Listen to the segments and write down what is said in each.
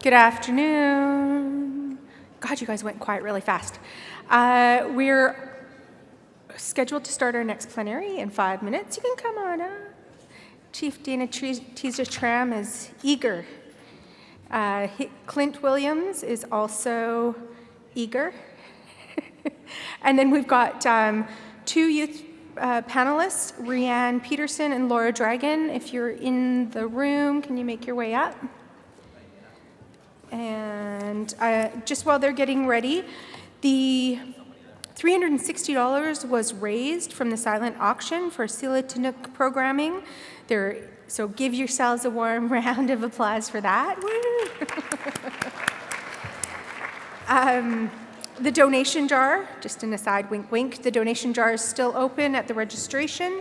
Good afternoon. God, you guys went quiet really fast. We're scheduled to start our next plenary in 5 minutes. You can come on up. Chief Dana Teaser-Tram is eager. Clint Williams is also eager. And then we've got two youth panelists, Rianne Peterson and Laura Dragon. If you're in the room, can you make your way up? And just while they're getting ready, the $360 was raised from the silent auction for Silitinook programming. So give yourselves a warm round of applause for that. The donation jar, just an aside, wink, wink, the donation jar is still open at the registration.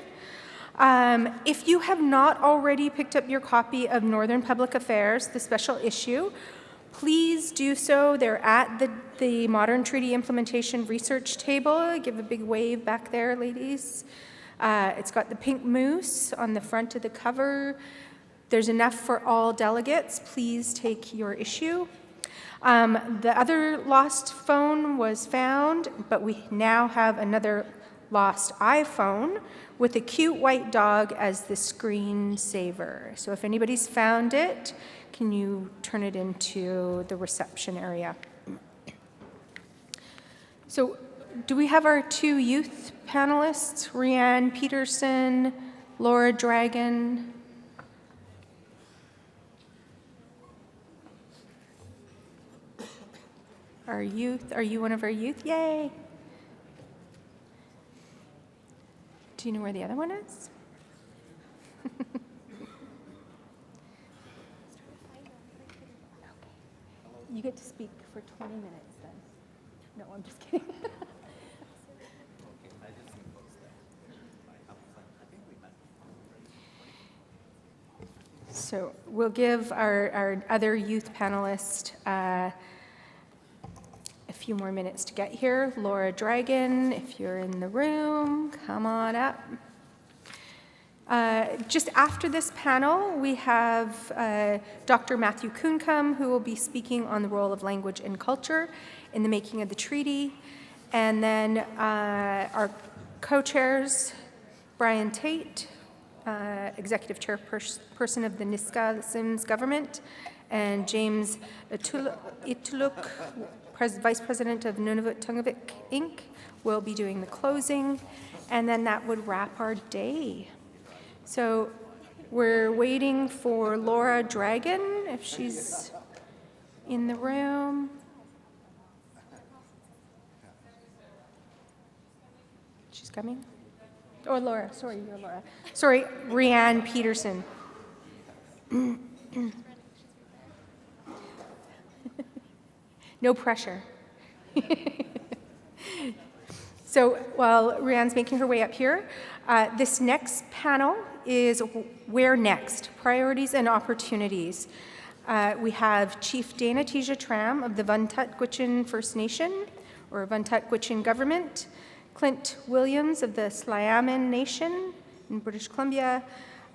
If you have not already picked up your copy of Northern Public Affairs, the special issue, please do so. They're at the Modern Treaty Implementation Research Table. Give a big wave back there, ladies. It's got the pink moose on the front of the cover. There's enough for all delegates. Please take your issue. The other lost phone was found, but we now have another lost iPhone with a cute white dog as the screensaver. So if anybody's found it, can you turn it into the reception area? So do we have our two youth panelists, Rianne Peterson, Laura Dragon? Our youth, are you one of our youth? Yay! Do you know where the other one is? You get to speak for 20 minutes then. No, I'm just kidding. So we'll give our other youth panelist a few more minutes to get here. Laura Dragon, if you're in the room, come on up. Just after this panel, we have Dr. Matthew Kuncombe, who will be speaking on the role of language and culture in the making of the treaty. And then our co-chairs, Brian Tate, Executive Chairperson of the Niska Sims Government, and James Ituluk, Vice President of Nunavut Tungavik, Inc., will be doing the closing. And then that would wrap our day. So we're waiting for Laura Dragon, if she's in the room. She's coming? Oh, Laura, sorry, you're Laura. Sorry, Rianne Peterson. No pressure. So while Rianne's making her way up here, this next panel is Where Next? Priorities and Opportunities. We have Chief Dana Teaser-Tram of the Vuntut Gwitchin First Nation, or Vuntut Gwitchin Government, Clint Williams of the Sliammon Nation in British Columbia,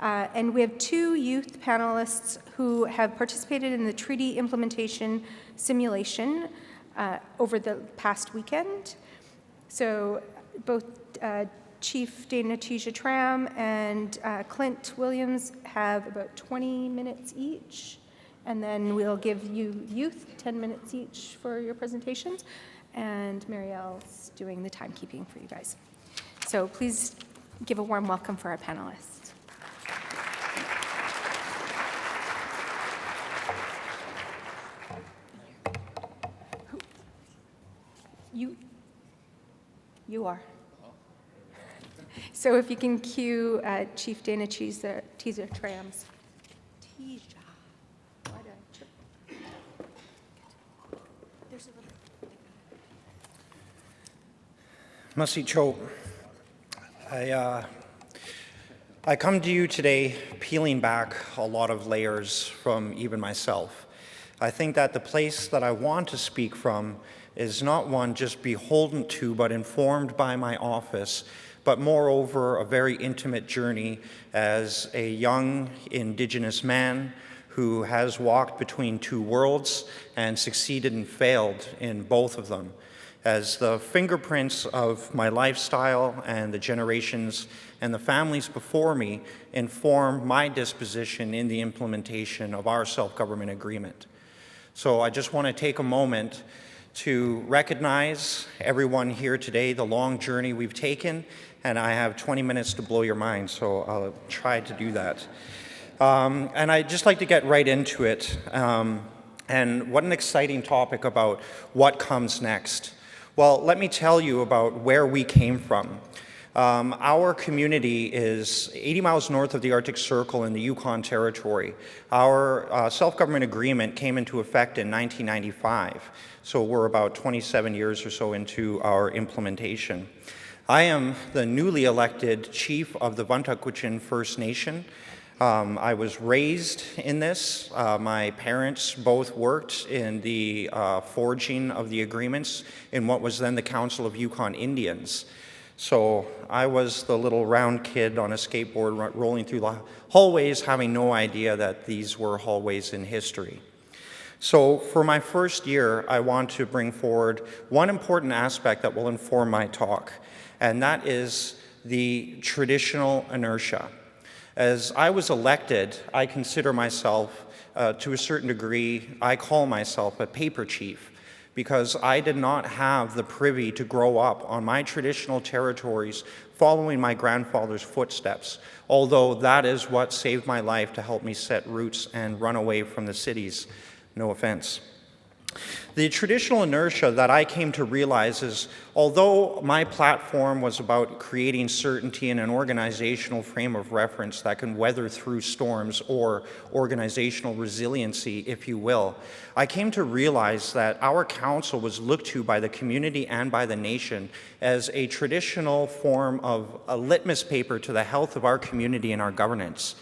and we have two youth panelists who have participated in the treaty implementation simulation over the past weekend. So both Chief Dana Teaser-Tram and Clint Williams have about 20 minutes each, and then we'll give you youth 10 minutes each for your presentations, and Marielle's doing the timekeeping for you guys. So please give a warm welcome for our panelists. You are. So if you can cue Chief Dana Teaser-Trams. Masi Cho, I come to you today peeling back a lot of layers from even myself. I think that the place that I want to speak from is not one just beholden to but informed by my office, but moreover a very intimate journey as a young Indigenous man who has walked between two worlds and succeeded and failed in both of them, as the fingerprints of my lifestyle and the generations and the families before me inform my disposition in the implementation of our self-government agreement. So I just want to take a moment to recognize everyone here today, the long journey we've taken, and I have 20 minutes to blow your mind, so I'll try to do that. And I'd just like to get right into it. And what an exciting topic about what comes next. Well, let me tell you about where we came from. Our community is 80 miles north of the Arctic Circle in the Yukon Territory. Our self-government agreement came into effect in 1995, so we're about 27 years or so into our implementation. I am the newly elected chief of the Vuntagquitchin First Nation. I was raised in this. My parents both worked in the forging of the agreements in what was then the Council of Yukon Indians. So I was the little round kid on a skateboard rolling through the hallways, having no idea that these were hallways in history. So for my first year, I want to bring forward one important aspect that will inform my talk, and that is the traditional inertia. As I was elected, I consider myself, to a certain degree, I call myself a paper chief, because I did not have the privy to grow up on my traditional territories following my grandfather's footsteps, although that is what saved my life to help me set roots and run away from the cities. No offense. The traditional inertia that I came to realize is, although my platform was about creating certainty in an organizational frame of reference that can weather through storms, or organizational resiliency, if you will, I came to realize that our council was looked to by the community and by the nation as a traditional form of a litmus paper to the health of our community and our governance.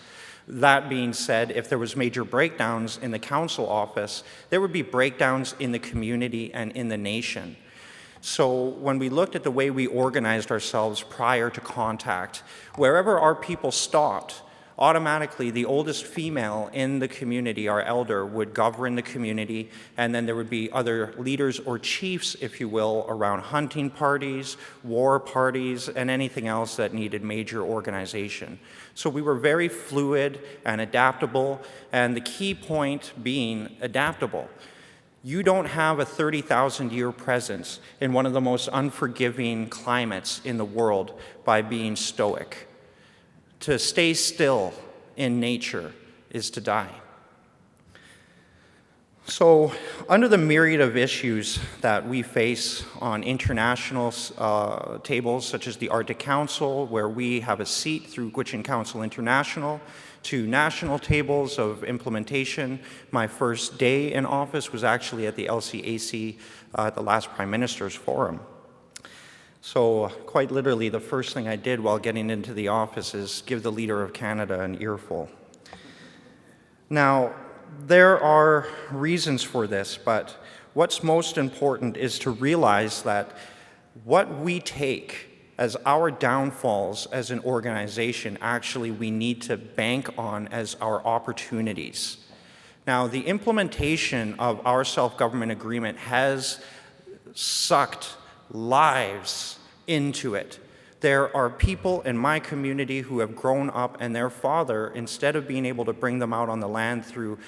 That being said, if there was major breakdowns in the council office, there would be breakdowns in the community and in the nation. So when we looked at the way we organized ourselves prior to contact, wherever our people stopped, automatically the oldest female in the community, our elder, would govern the community, and then there would be other leaders or chiefs, if you will, around hunting parties, war parties, and anything else that needed major organization. So we were very fluid and adaptable, and the key point being adaptable. You don't have a 30,000-year presence in one of the most unforgiving climates in the world by being stoic. To stay still in nature is to die. So, under the myriad of issues that we face on international tables, such as the Arctic Council, where we have a seat through Gwich'in Council International, to national tables of implementation, my first day in office was actually at the LCAC at the last Prime Minister's Forum. So quite literally, the first thing I did while getting into the office is give the leader of Canada an earful. Now, there are reasons for this, but what's most important is to realize that what we take as our downfalls as an organization, actually we need to bank on as our opportunities. Now, the implementation of our self-government agreement has sucked lives into it. There are people in my community who have grown up, and their father, instead of being able to bring them out on the land through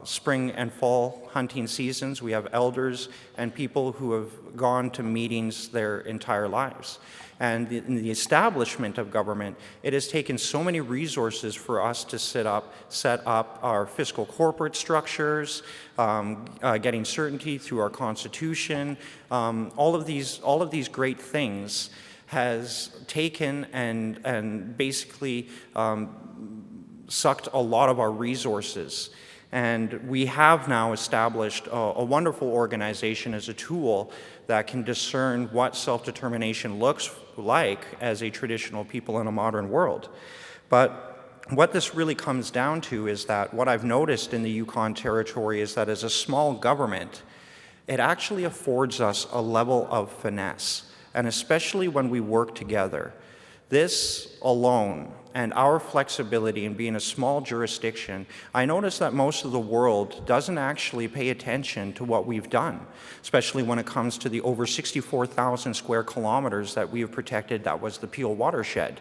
spring and fall hunting seasons, we have elders and people who have gone to meetings their entire lives. And in the establishment of government, it has taken so many resources for us to set up our fiscal corporate structures, getting certainty through our Constitution. All of these great things has taken and basically sucked a lot of our resources. And we have now established a wonderful organization as a tool that can discern what self-determination looks like as a traditional people in a modern world. But what this really comes down to is that what I've noticed in the Yukon Territory is that as a small government, it actually affords us a level of finesse, and especially when we work together. This alone, and our flexibility in being a small jurisdiction, I notice that most of the world doesn't actually pay attention to what we've done, especially when it comes to the over 64,000 square kilometers that we have protected that was the Peel watershed.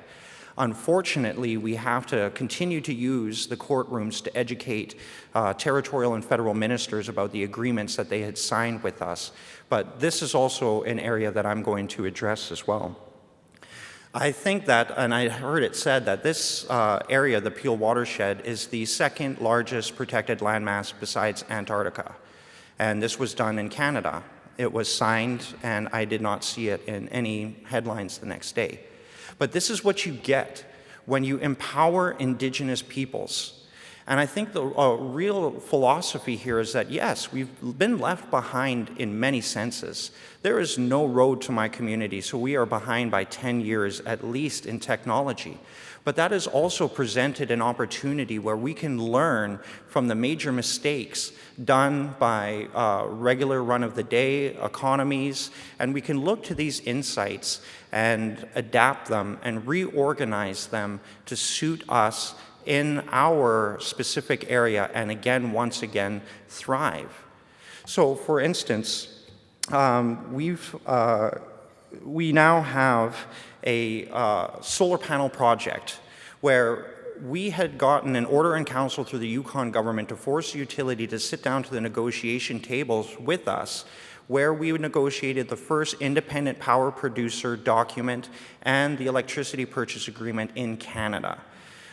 Unfortunately, we have to continue to use the courtrooms to educate territorial and federal ministers about the agreements that they had signed with us. But this is also an area that I'm going to address as well. I think that, and I heard it said that this area, the Peel watershed, is the second largest protected landmass besides Antarctica. And this was done in Canada. It was signed, and I did not see it in any headlines the next day. But this is what you get when you empower Indigenous peoples. And I think the real philosophy here is that, yes, we've been left behind in many senses. There is no road to my community, so we are behind by 10 years at least in technology. But that has also presented an opportunity where we can learn from the major mistakes done by regular run-of-the-day economies, and we can look to these insights and adapt them and reorganize them to suit us in our specific area, and again, once again, thrive. So, for instance, we now have a solar panel project where we had gotten an order in council through the Yukon government to force the utility to sit down to the negotiation tables with us, where we negotiated the first independent power producer document and the electricity purchase agreement in Canada.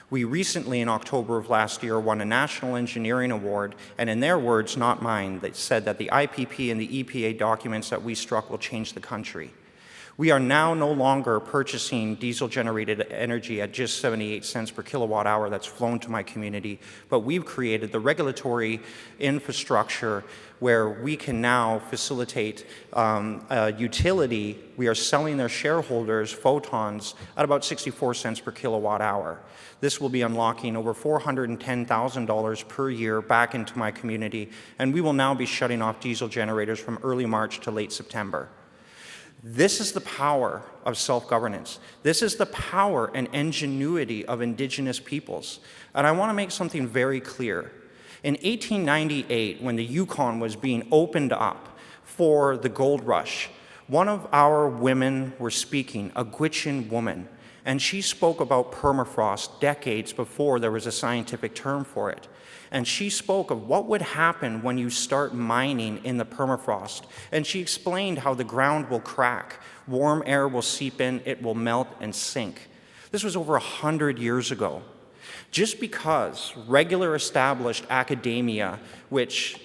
We recently, in October of last year, won a National Engineering Award, and in their words, not mine, they said that the IPP and the EPA documents that we struck will change the country. We are now no longer purchasing diesel-generated energy at just 78 cents per kilowatt hour that's flown to my community, but we've created the regulatory infrastructure where we can now facilitate a utility. We are selling their shareholders photons at about 64 cents per kilowatt hour. This will be unlocking over $410,000 per year back into my community, and we will now be shutting off diesel generators from early March to late September. This is the power of self-governance. This is the power and ingenuity of Indigenous peoples. And I want to make something very clear. In 1898, when the Yukon was being opened up for the gold rush, one of our women were speaking, a Gwich'in woman, and she spoke about permafrost decades before there was a scientific term for it. And she spoke of what would happen when you start mining in the permafrost. And she explained how the ground will crack, warm air will seep in, it will melt and sink. This was over 100 years ago. Just because regular established academia, which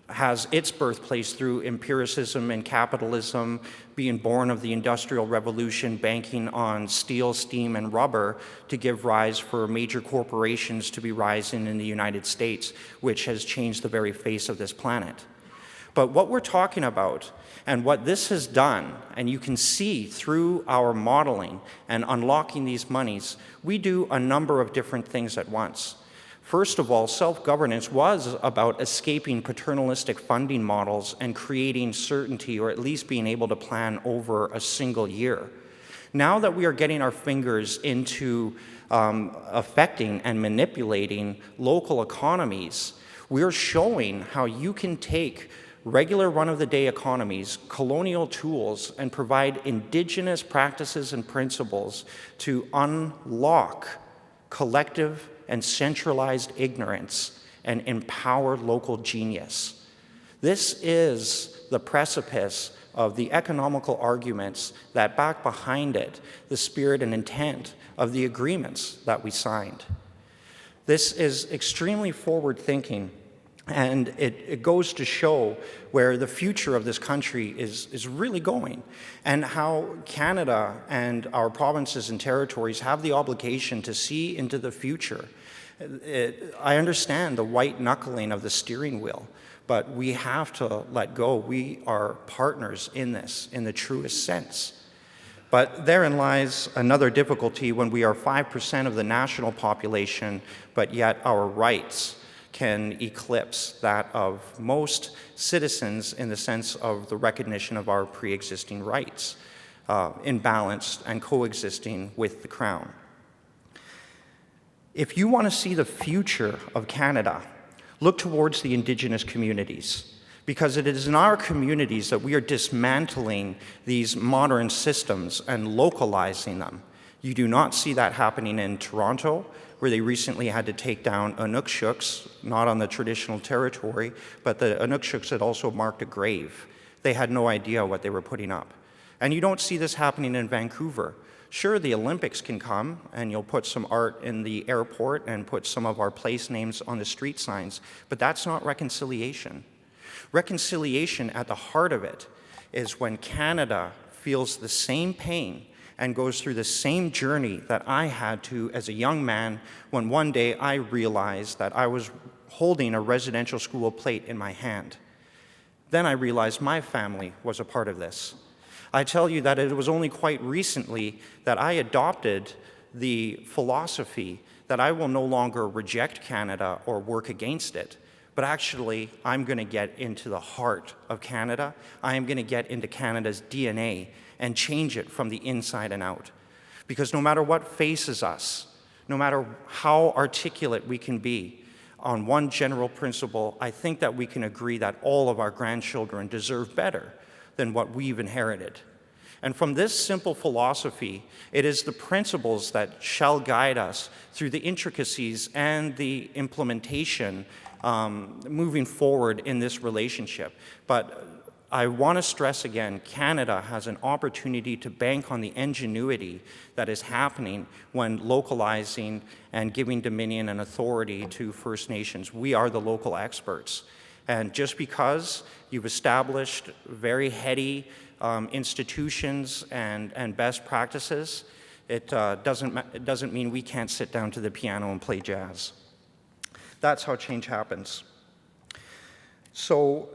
has its birthplace through empiricism and capitalism, being born of the Industrial Revolution, banking on steel, steam, and rubber to give rise for major corporations to be rising in the United States, which has changed the very face of this planet. But what we're talking about and what this has done, and you can see through our modeling and unlocking these monies, we do a number of different things at once. First of all, self-governance was about escaping paternalistic funding models and creating certainty, or at least being able to plan over a single year. Now that we are getting our fingers into affecting and manipulating local economies, we are showing how you can take regular run-of-the-day economies, colonial tools, and provide Indigenous practices and principles to unlock collective and centralized ignorance and empower local genius. This is the precipice of the economical arguments that back behind it the spirit and intent of the agreements that we signed. This is extremely forward-thinking, and it goes to show where the future of this country is really going, and how Canada and our provinces and territories have the obligation to see into the future. I understand the white knuckling of the steering wheel, but we have to let go. We are partners in this, in the truest sense. But therein lies another difficulty when we are 5% of the national population, but yet our rights can eclipse that of most citizens in the sense of the recognition of our pre-existing rights. in balance and coexisting with the Crown. If you want to see the future of Canada, look towards the Indigenous communities, because it is in our communities that we are dismantling these modern systems and localizing them. You do not see that happening in Toronto, where they recently had to take down Inukshuks, not on the traditional territory, but the Inukshuks had also marked a grave. They had no idea what they were putting up. And you don't see this happening in Vancouver. Sure, the Olympics can come, and you'll put some art in the airport and put some of our place names on the street signs, but that's not reconciliation. Reconciliation at the heart of it is when Canada feels the same pain and goes through the same journey that I had to as a young man when one day I realized that I was holding a residential school plate in my hand. Then I realized my family was a part of this. I tell you that it was only quite recently that I adopted the philosophy that I will no longer reject Canada or work against it, but actually I'm going to get into the heart of Canada. I am going to get into Canada's DNA and change it from the inside and out. Because no matter what faces us, no matter how articulate we can be, on one general principle, I think that we can agree that all of our grandchildren deserve better than what we've inherited. And from this simple philosophy, it is the principles that shall guide us through the intricacies and the implementation moving forward in this relationship. But I want to stress again, Canada has an opportunity to bank on the ingenuity that is happening when localizing and giving dominion and authority to First Nations. We are the local experts. And just because you've established very heady institutions and best practices, it doesn't mean we can't sit down to the piano and play jazz. That's how change happens. So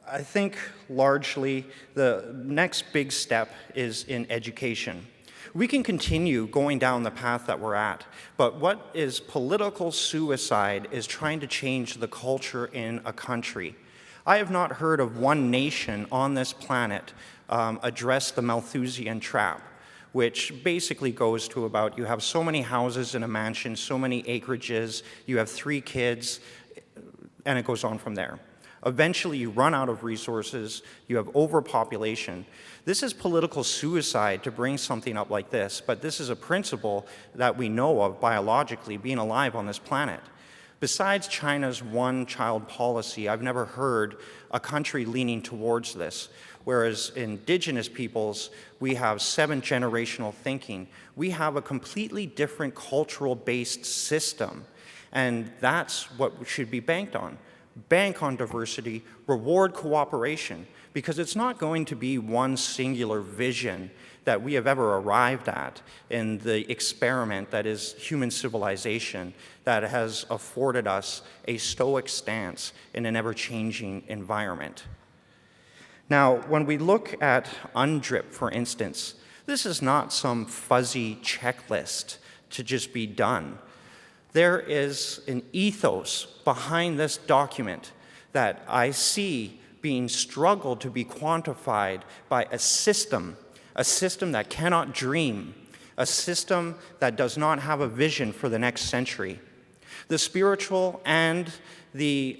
I think largely the next big step is in education. We can continue going down the path that we're at, but what is political suicide is trying to change the culture in a country. I have not heard of one nation on this planet address the Malthusian trap, which basically goes to about you have so many houses in a mansion, so many acreages, you have 3 kids, and it goes on from there. Eventually, you run out of resources, you have overpopulation. This is political suicide to bring something up like this, but this is a principle that we know of biologically being alive on this planet. Besides China's one-child policy, I've never heard a country leaning towards this. Whereas Indigenous peoples, we have 7-generational thinking. We have a completely different cultural-based system, and that's what should be banked on. Bank on diversity, reward cooperation, because it's not going to be one singular vision that we have ever arrived at in the experiment that is human civilization that has afforded us a stoic stance in an ever-changing environment. Now, when we look at UNDRIP, for instance, this is not some fuzzy checklist to just be done. There is an ethos behind this document that I see being struggled to be quantified by a system that cannot dream, a system that does not have a vision for the next century. The spiritual and the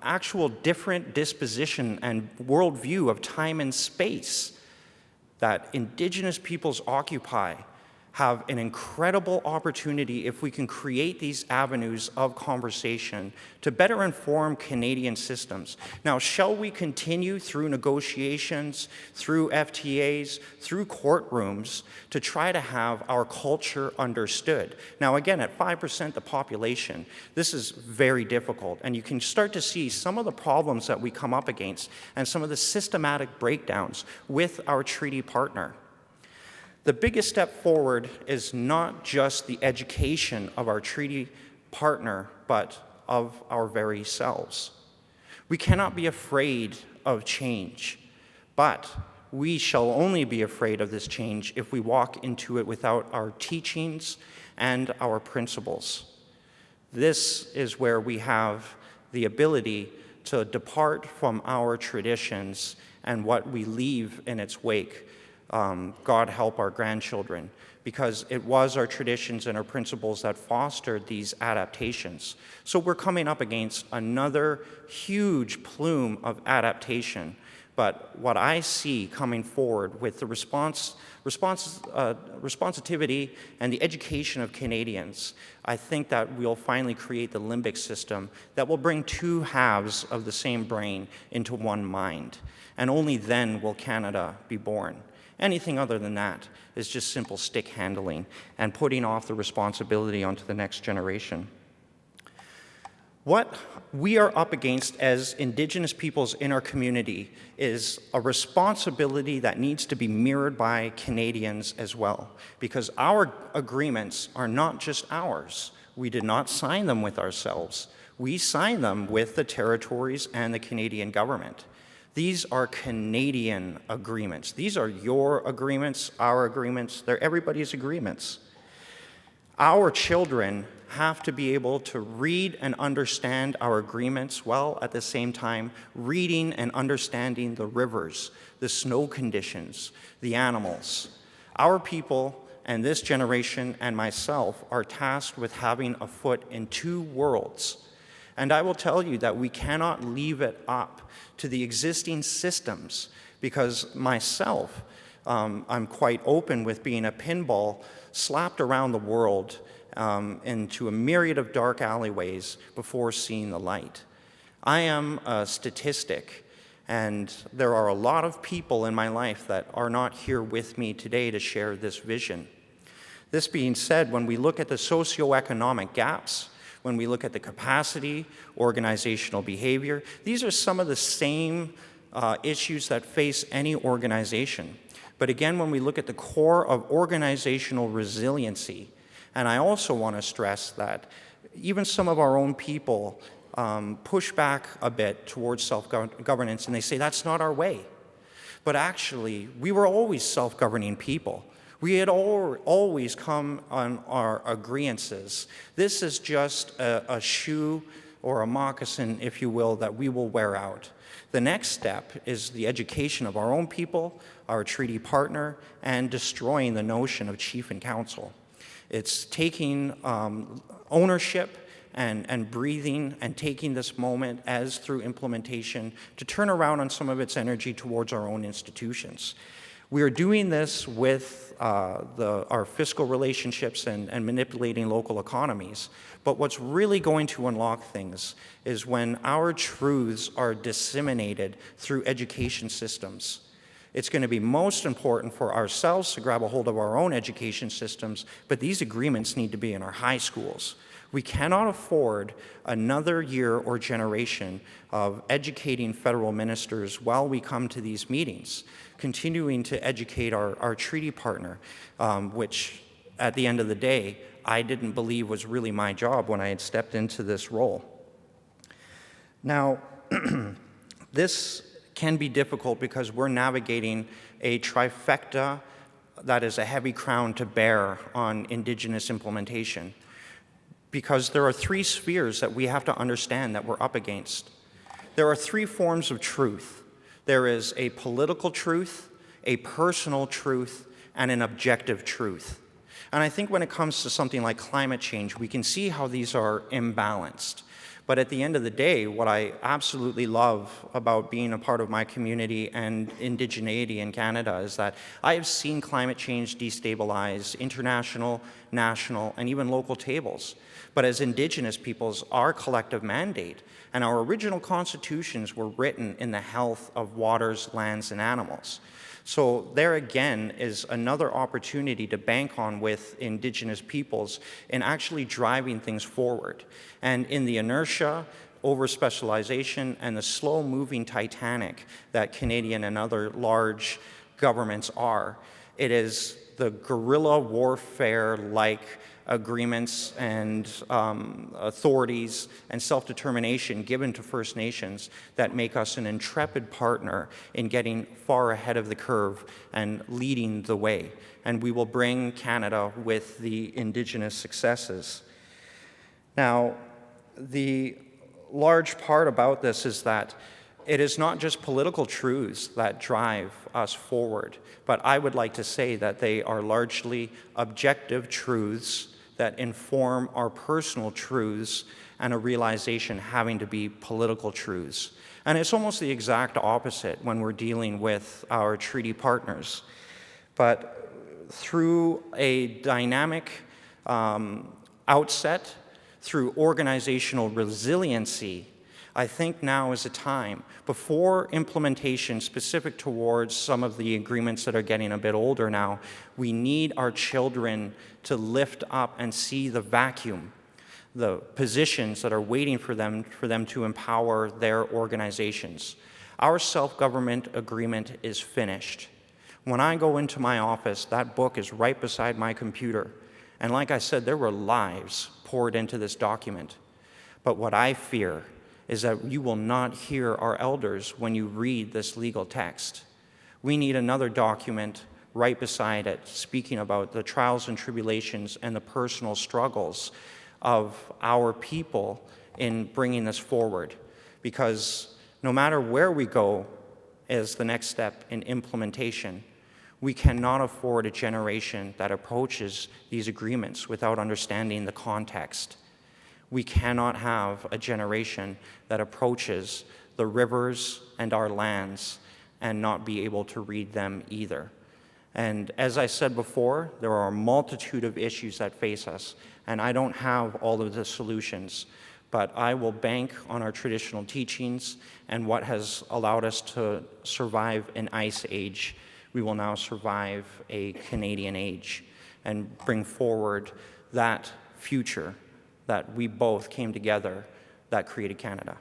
actual different disposition and worldview of time and space that Indigenous peoples occupy have an incredible opportunity if we can create these avenues of conversation to better inform Canadian systems. Now, shall we continue through negotiations, through FTAs, through courtrooms to try to have our culture understood? Now, again, at 5% of the population, this is very difficult, and you can start to see some of the problems that we come up against and some of the systematic breakdowns with our treaty partner. The biggest step forward is not just the education of our treaty partner, but of our very selves. We cannot be afraid of change, but we shall only be afraid of this change if we walk into it without our teachings and our principles. This is where we have the ability to depart from our traditions and what we leave in its wake. God help our grandchildren, because it was our traditions and our principles that fostered these adaptations. So we're coming up against another huge plume of adaptation. But what I see coming forward with the responsitivity and the education of Canadians, I think that we'll finally create the limbic system that will bring two halves of the same brain into one mind. And only then will Canada be born. Anything other than that is just simple stick handling and putting off the responsibility onto the next generation. What we are up against as Indigenous peoples in our community is a responsibility that needs to be mirrored by Canadians as well, because our agreements are not just ours. We did not sign them with ourselves. We signed them with the territories and the Canadian government. These are Canadian agreements. These are your agreements, our agreements. They're everybody's agreements. Our children have to be able to read and understand our agreements while at the same time reading and understanding the rivers, the snow conditions, the animals. Our people and this generation and myself are tasked with having a foot in two worlds. And I will tell you that we cannot leave it up to the existing systems, because myself, I'm quite open with being a pinball slapped around the world into a myriad of dark alleyways before seeing the light. I am a statistic, and there are a lot of people in my life that are not here with me today to share this vision. This being said, when we look at the socioeconomic gaps, when we look at the capacity, organizational behavior, these are some of the same issues that face any organization. But again, when we look at the core of organizational resiliency, and I also want to stress that even some of our own people push back a bit towards self-governance, and they say that's not our way. But actually, we were always self-governing people. We had always come on our agreeances. This is just a shoe or a moccasin, if you will, that we will wear out. The next step is the education of our own people, our treaty partner, and destroying the notion of chief and council. It's taking ownership and breathing and taking this moment as through implementation to turn around on some of its energy towards our own institutions. We are doing this with our fiscal relationships and manipulating local economies. But what's really going to unlock things is when our truths are disseminated through education systems. It's going to be most important for ourselves to grab a hold of our own education systems, but these agreements need to be in our high schools. We cannot afford another year or generation of educating federal ministers while we come to these meetings, continuing to educate our treaty partner, which at the end of the day, I didn't believe was really my job when I had stepped into this role. Now, this can be difficult because we're navigating a trifecta that is a heavy crown to bear on Indigenous implementation, because there are three spheres that we have to understand that we're up against. There are three forms of truth. There is a political truth, a personal truth, and an objective truth. And I think when it comes to something like climate change, we can see how these are imbalanced. But at the end of the day, what I absolutely love about being a part of my community and indigeneity in Canada is that I have seen climate change destabilize international, national, and even local tables. But as Indigenous peoples, our collective mandate and our original constitutions were written in the health of waters, lands, and animals. So there again is another opportunity to bank on with Indigenous peoples in actually driving things forward. And in the inertia, over-specialization, and the slow-moving Titanic that Canadian and other large governments are, it is the guerrilla warfare-like agreements and authorities and self-determination given to First Nations that make us an intrepid partner in getting far ahead of the curve and leading the way. And we will bring Canada with the Indigenous successes. Now, the large part about this is that It is not just political truths that drive us forward, but I would like to say that they are largely objective truths that inform our personal truths and a realization having to be political truths. And it's almost the exact opposite when we're dealing with our treaty partners. But through a dynamic outset, through organizational resiliency, I think now is a time, before implementation specific towards some of the agreements that are getting a bit older now, we need our children to lift up and see the vacuum, the positions that are waiting for them to empower their organizations. Our self-government agreement is finished. When I go into my office, that book is right beside my computer. And like I said, there were lives poured into this document. But what I fear is that you will not hear our elders when you read this legal text. We need another document right beside it, speaking about the trials and tribulations and the personal struggles of our people in bringing this forward. Because no matter where we go as the next step in implementation, we cannot afford a generation that approaches these agreements without understanding the context. We cannot have a generation that approaches the rivers and our lands and not be able to read them either. And as I said before, there are a multitude of issues that face us, and I don't have all of the solutions, but I will bank on our traditional teachings and what has allowed us to survive an ice age. We will now survive a Canadian age and bring forward that future that we both came together that created Canada.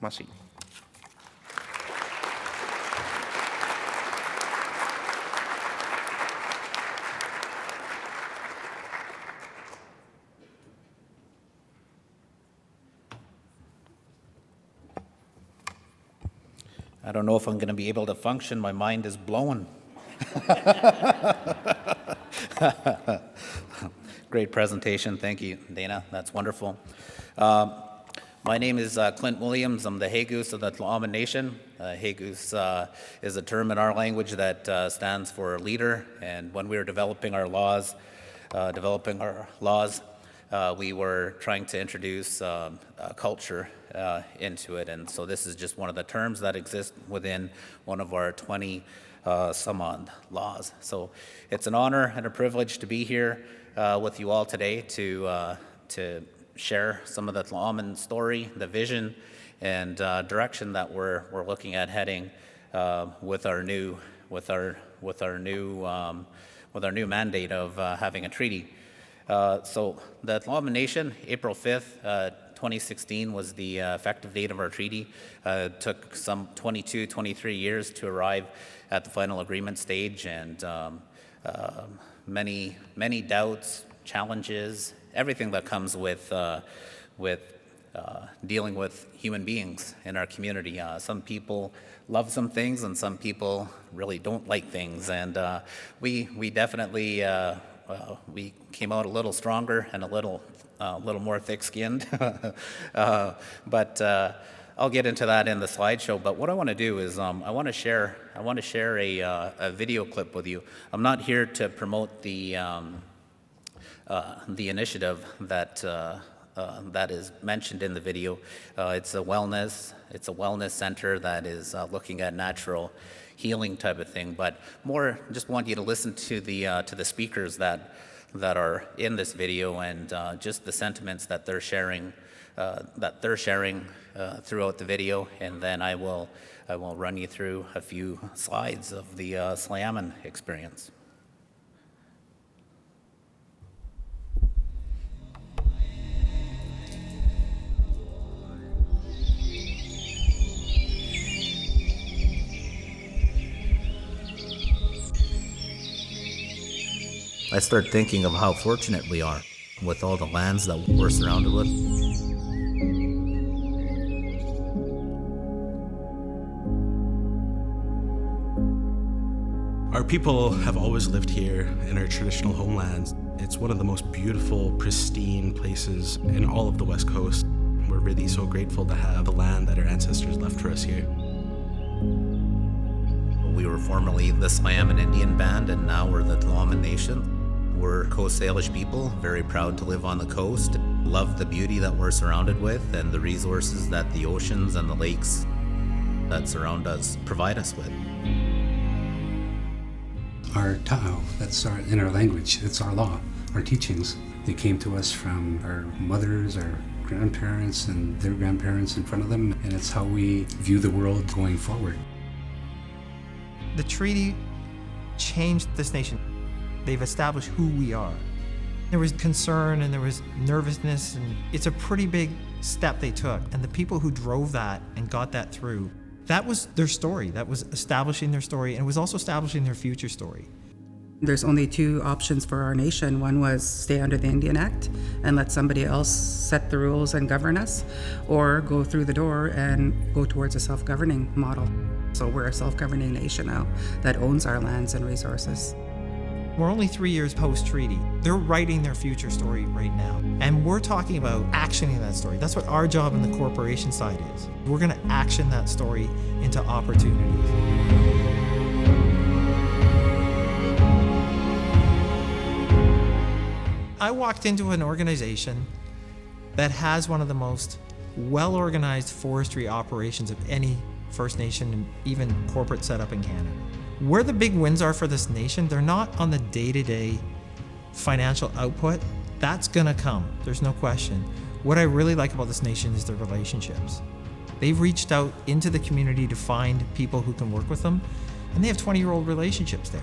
Merci. I don't know if I'm going to be able to function. My mind is blowing. Great presentation. Thank you, Dana. That's wonderful. My name is Clint Williams. I'm the Hegus of the Tla'amin Nation. Hegus is a term in our language that stands for leader. And when we were developing our laws, we were trying to introduce culture into it. And so this is just one of the terms that exist within one of our 20 some odd laws. So it's an honor and a privilege to be here with you all today to share some of the Tla'amin story, the vision, and direction that we're looking at heading with our new mandate of having a treaty. So the Tla'amin Nation, April 5th, 2016 was the effective date of our treaty. It took some 22, 23 years to arrive at the final agreement stage, and many doubts, challenges, everything that comes with dealing with human beings in our community. Some people love some things, and some people really don't like things, and we definitely we came out a little stronger and a little more thick-skinned, but I'll get into that in the slideshow. But what I want to do is I want to share a video clip with you. I'm not here to promote the initiative that is mentioned in the video. It's a wellness center that is looking at natural healing type of thing, but more just want you to listen to the speakers that are in this video, and just the sentiments that they're sharing throughout the video, and then I will run you through a few slides of the Tla'amin experience. I start thinking of how fortunate we are with all the lands that we're surrounded with. Our people have always lived here in our traditional homelands. It's one of the most beautiful, pristine places in all of the West Coast. We're really so grateful to have the land that our ancestors left for us here. We were formerly the Slam and Indian Band, and now we're the Tla'amin Nation. We're Coast Salish people, very proud to live on the coast. Love the beauty that we're surrounded with and the resources that the oceans and the lakes that surround us provide us with. Our ta'o, in our language, it's our law, our teachings. They came to us from our mothers, our grandparents, and their grandparents in front of them, and it's how we view the world going forward. The treaty changed this nation. They've established who we are. There was concern and there was nervousness, and it's a pretty big step they took. And the people who drove that and got that through, that was their story. That was establishing their story, and it was also establishing their future story. There's only two options for our nation. One was stay under the Indian Act and let somebody else set the rules and govern us, or go through the door and go towards a self-governing model. So we're a self-governing nation now that owns our lands and resources. We're only 3 years post-treaty. They're writing their future story right now. And we're talking about actioning that story. That's what our job in the corporation side is. We're going to action that story into opportunities. I walked into an organization that has one of the most well-organized forestry operations of any First Nation and even corporate setup in Canada. Where the big wins are for this nation, they're not on the day-to-day financial output. That's gonna come, there's no question. What I really like about this nation is their relationships. They've reached out into the community to find people who can work with them, and they have 20-year-old relationships there.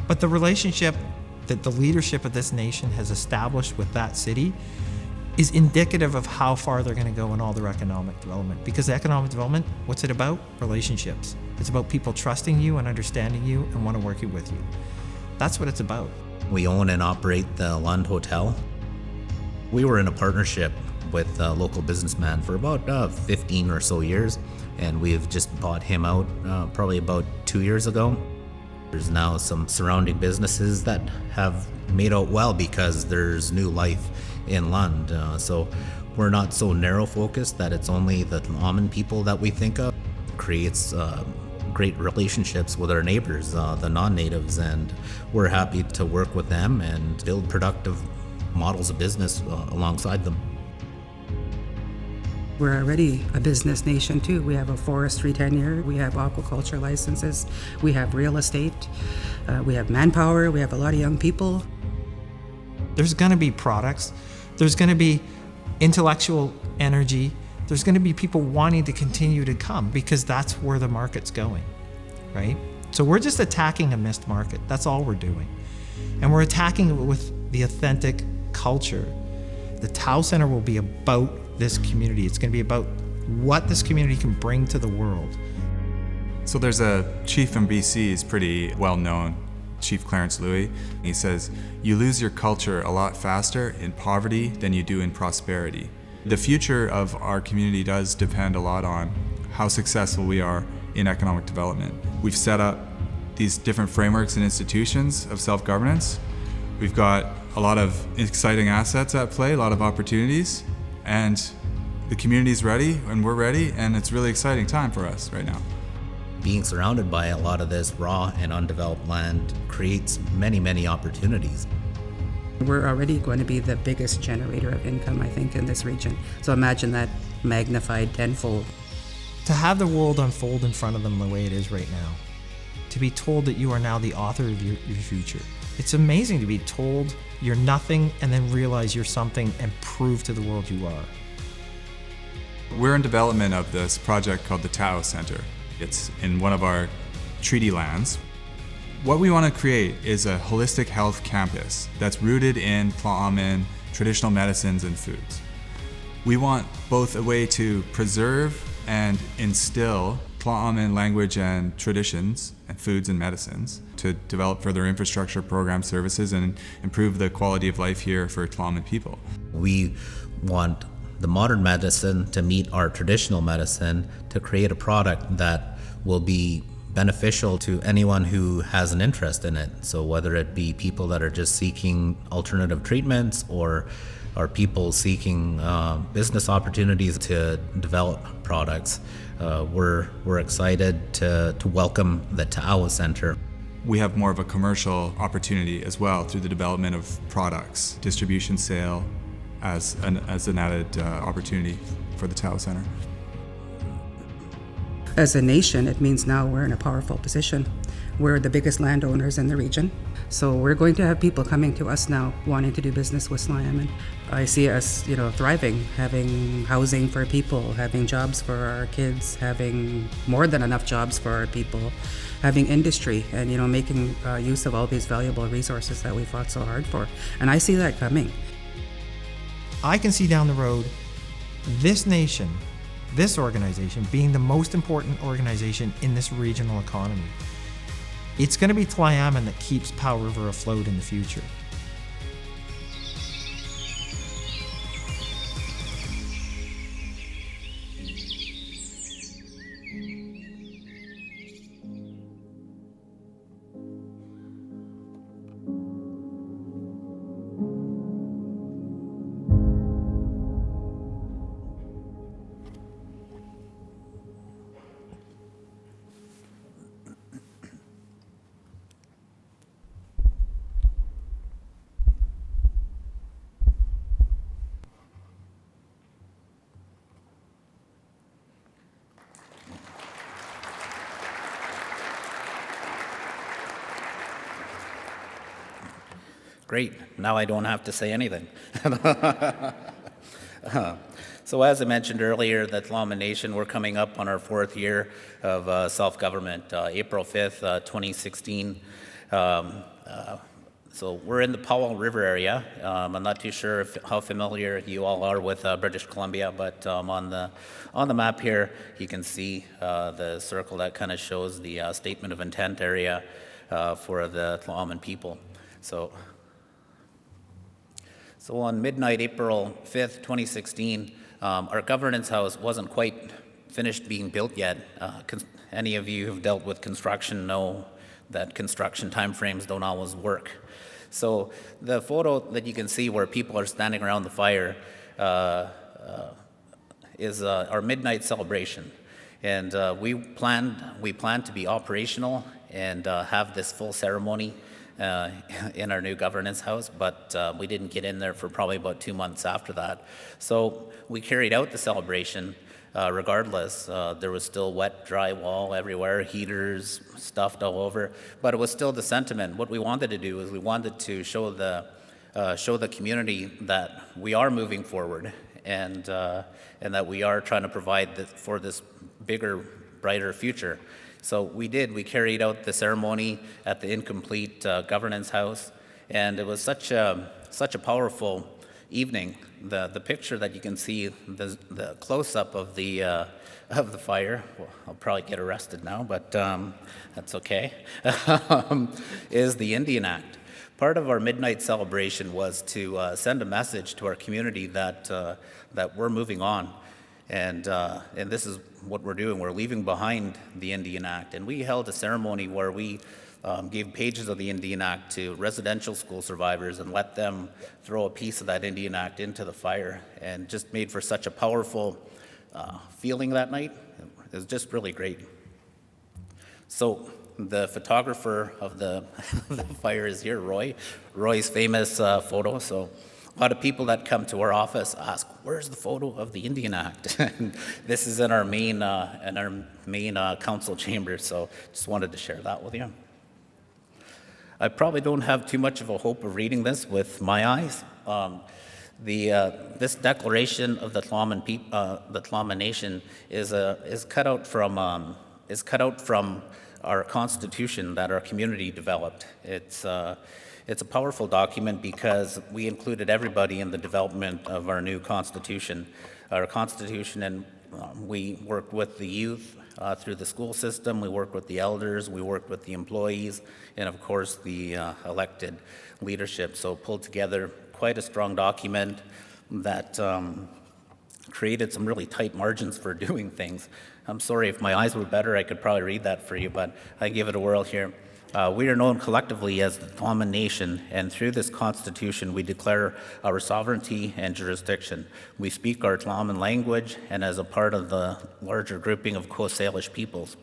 But the relationship that the leadership of this nation has established with that city is indicative of how far they're gonna go in all their economic development. Because economic development, what's it about? Relationships. It's about people trusting you and understanding you and want to work with you. That's what it's about. We own and operate the Lund Hotel. We were in a partnership with a local businessman for about 15 or so years, and we've just bought him out probably about 2 years ago. There's now some surrounding businesses that have made out well because there's new life in Lund. So we're not so narrow focused that it's only the Tla'amin people that we think of. It creates great relationships with our neighbors, the non-natives, and we're happy to work with them and build productive models of business alongside them. We're already a business nation too. We have a forestry tenure, we have aquaculture licenses, we have real estate, we have manpower, we have a lot of young people. There's gonna be products, there's gonna be intellectual energy, there's gonna be people wanting to continue to come because that's where the market's going, right? So we're just attacking a missed market, that's all we're doing. And we're attacking it with the authentic culture. The Tao Center will be about this community. It's gonna be about what this community can bring to the world. So there's a chief in BC, he's pretty well known, Chief Clarence Louis. He says, "You lose your culture a lot faster in poverty than you do in prosperity." The future of our community does depend a lot on how successful we are in economic development. We've set up these different frameworks and institutions of self-governance. We've got a lot of exciting assets at play, a lot of opportunities, and the community's ready and we're ready, and it's a really exciting time for us right now. Being surrounded by a lot of this raw and undeveloped land creates many, many opportunities. We're already going to be the biggest generator of income, I think, in this region. So imagine that magnified tenfold. To have the world unfold in front of them the way it is right now, to be told that you are now the author of your future. It's amazing to be told you're nothing and then realize you're something and prove to the world you are. We're in development of this project called the Ta'o Center. It's in one of our treaty lands. What we want to create is a holistic health campus that's rooted in Tla'amin traditional medicines and foods. We want both a way to preserve and instill Tla'amin language and traditions and foods and medicines, to develop further infrastructure, program services, and improve the quality of life here for Tla'amin people. We want the modern medicine to meet our traditional medicine, to create a product that will be beneficial to anyone who has an interest in it. So whether it be people that are just seeking alternative treatments or are people seeking business opportunities to develop products. We're excited to welcome the Ta'awa Center. We have more of a commercial opportunity as well through the development of products, distribution, sale, as an added opportunity for the Ta'awa Center. As a nation, it means now we're in a powerful position. We're the biggest landowners in the region. So we're going to have people coming to us now wanting to do business with Slam. And I see us, thriving, having housing for people, having jobs for our kids, having more than enough jobs for our people, having industry, and, making use of all these valuable resources that we fought so hard for. And I see that coming. I can see down the road this nation, this organization, being the most important organization in this regional economy. It's going to be Tliamin that keeps Powell River afloat in the future. Great, now I don't have to say anything. So as I mentioned earlier, the Tla'amin Nation, we're coming up on our 4th year of self-government, April 5th, 2016. So we're in the Powell River area. I'm not too sure how familiar you all are with British Columbia, but on the map here, you can see the circle that kind of shows the statement of intent area for the Tla'amin people. So on midnight, April 5th, 2016, our governance house wasn't quite finished being built yet. Any of you who've dealt with construction know that construction timeframes don't always work. So the photo that you can see where people are standing around the fire is our midnight celebration. And we planned to be operational and have this full ceremony in our new governance house, but we didn't get in there for probably about 2 months after that. So we carried out the celebration regardless. There was still wet, dry wall everywhere, heaters stuffed all over, but it was still the sentiment. What we wanted to do is we wanted to show the community that we are moving forward and that we are trying to provide for this bigger, brighter future. So we carried out the ceremony at the incomplete governance house, and it was such a powerful evening. The picture that you can see, the close-up of the fire, well, I'll probably get arrested now, but that's okay, is the Indian Act. Part of our midnight celebration was to send a message to our community that we're moving on. And this is what we're doing. We're leaving behind the Indian Act. And we held a ceremony where we gave pages of the Indian Act to residential school survivors and let them throw a piece of that Indian Act into the fire, and just made for such a powerful feeling that night. It was just really great. So the photographer of the fire is here, Roy's famous photo. So a lot of people that come to our office ask, "Where's the photo of the Indian Act?" And this is in our main council chamber. So just wanted to share that with you. I probably don't have too much of a hope of reading this with my eyes. This declaration of the Tla'amin Nation is cut out from our Constitution that our community developed. It's a powerful document because we included everybody in the development of our new Constitution. Our Constitution, and we worked with the youth through the school system, we worked with the elders, we worked with the employees, and of course the elected leadership. So pulled together quite a strong document that created some really tight margins for doing things. I'm sorry, if my eyes were better, I could probably read that for you, but I give it a whirl here. We are known collectively as the Tla'amin Nation, and through this constitution, we declare our sovereignty and jurisdiction. We speak our Tla'amin language, and as a part of the larger grouping of Coast Salish peoples.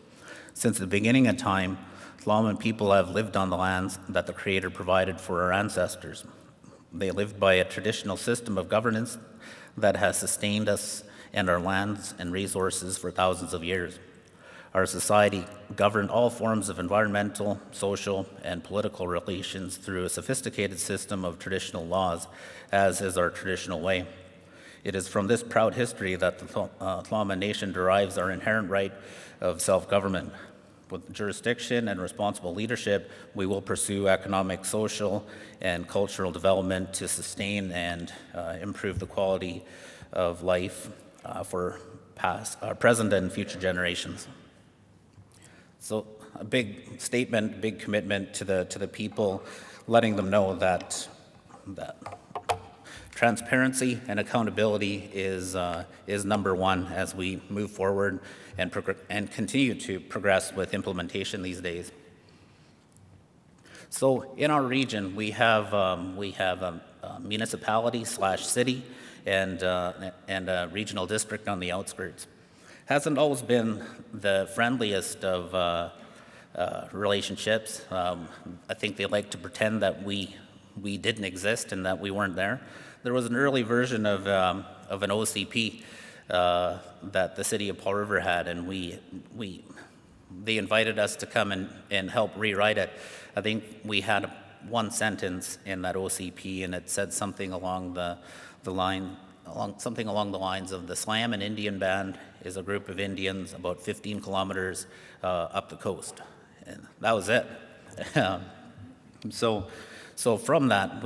Since the beginning of time, Tla'amin people have lived on the lands that the Creator provided for our ancestors. They lived by a traditional system of governance that has sustained us and our lands and resources for thousands of years. Our society governed all forms of environmental, social, and political relations through a sophisticated system of traditional laws, as is our traditional way. It is from this proud history that the Tla'amin Nation derives our inherent right of self-government. With jurisdiction and responsible leadership, we will pursue economic, social, and cultural development to sustain and improve the quality of life for present and future generations. So a big statement, big commitment to the people, letting them know that transparency and accountability is number one as we move forward and continue to progress with implementation these days. So in our region, we have a municipality / city and a regional district on the outskirts. Hasn't always been the friendliest of relationships. I think they like to pretend that we didn't exist and that we weren't there. There was an early version of an OCP that the city of Paul River had, and they invited us to come and help rewrite it. I think we had one sentence in that OCP, and it said something along the lines of the Slam and Indian Band is a group of Indians about 15 kilometers up the coast, and that was it. So from that,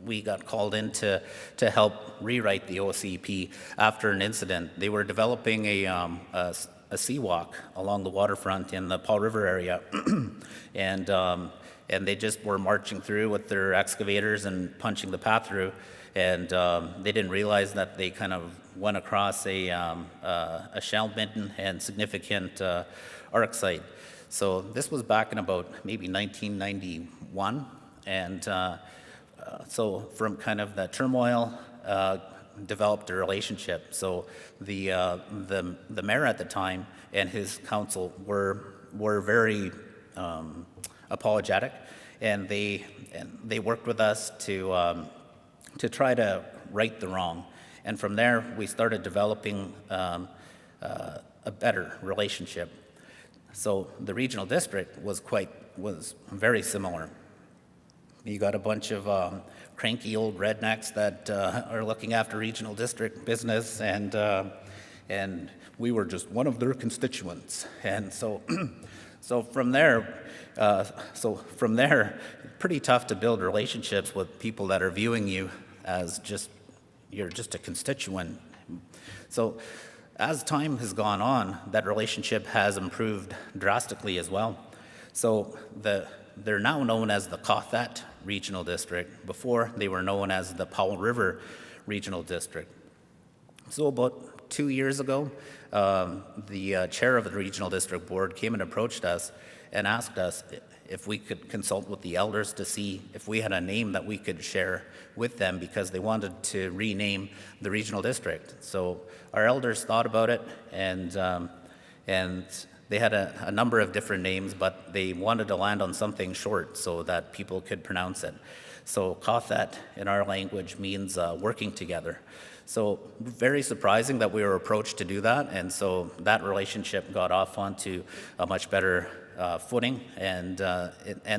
we got called in to help rewrite the OCP after an incident. They were developing a seawalk along the waterfront in the Paul River area, and they just were marching through with their excavators and punching the path through, and they didn't realize that they kind of went across a shell mitten and significant arc site. So this was back in about maybe 1991, and so from kind of the turmoil, developed a relationship. So the mayor at the time and his council were very apologetic, and they worked with us to try to right the wrong. And from there, we started developing a better relationship. So the regional district was very similar. You got a bunch of cranky old rednecks that are looking after regional district business, and we were just one of their constituents. And so, from there, pretty tough to build relationships with people that are viewing you as you're just a constituent. So, as time has gone on, that relationship has improved drastically as well. So they're now known as the Cothat Regional District. Before, they were known as the Powell River Regional District. So about 2 years ago, the chair of the Regional District Board came and approached us and asked us if we could consult with the elders to see if we had a name that we could share with them, because they wanted to rename the regional district. So our elders thought about it, and they had a number of different names, but they wanted to land on something short so that people could pronounce it. So Cothat in our language means working together. So very surprising that we were approached to do that, and so that relationship got off onto a much better footing, and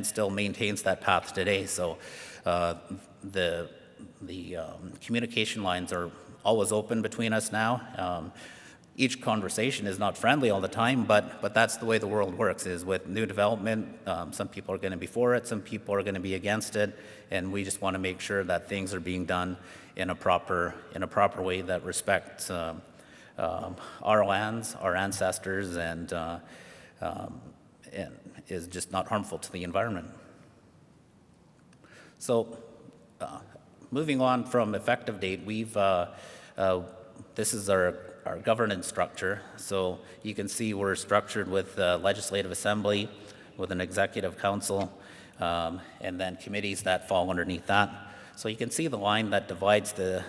still maintains that path today. So the communication lines are always open between us now. Each conversation is not friendly all the time, but that's the way the world works, is with new development, some people are going to be for it, some people are going to be against it, and we just want to make sure that things are being done in a proper way that respects our lands, our ancestors, and is just not harmful to the environment. So moving on from effective date, this is our governance structure. So you can see we're structured with legislative assembly, with an executive council, and then committees that fall underneath that. So you can see the line that divides the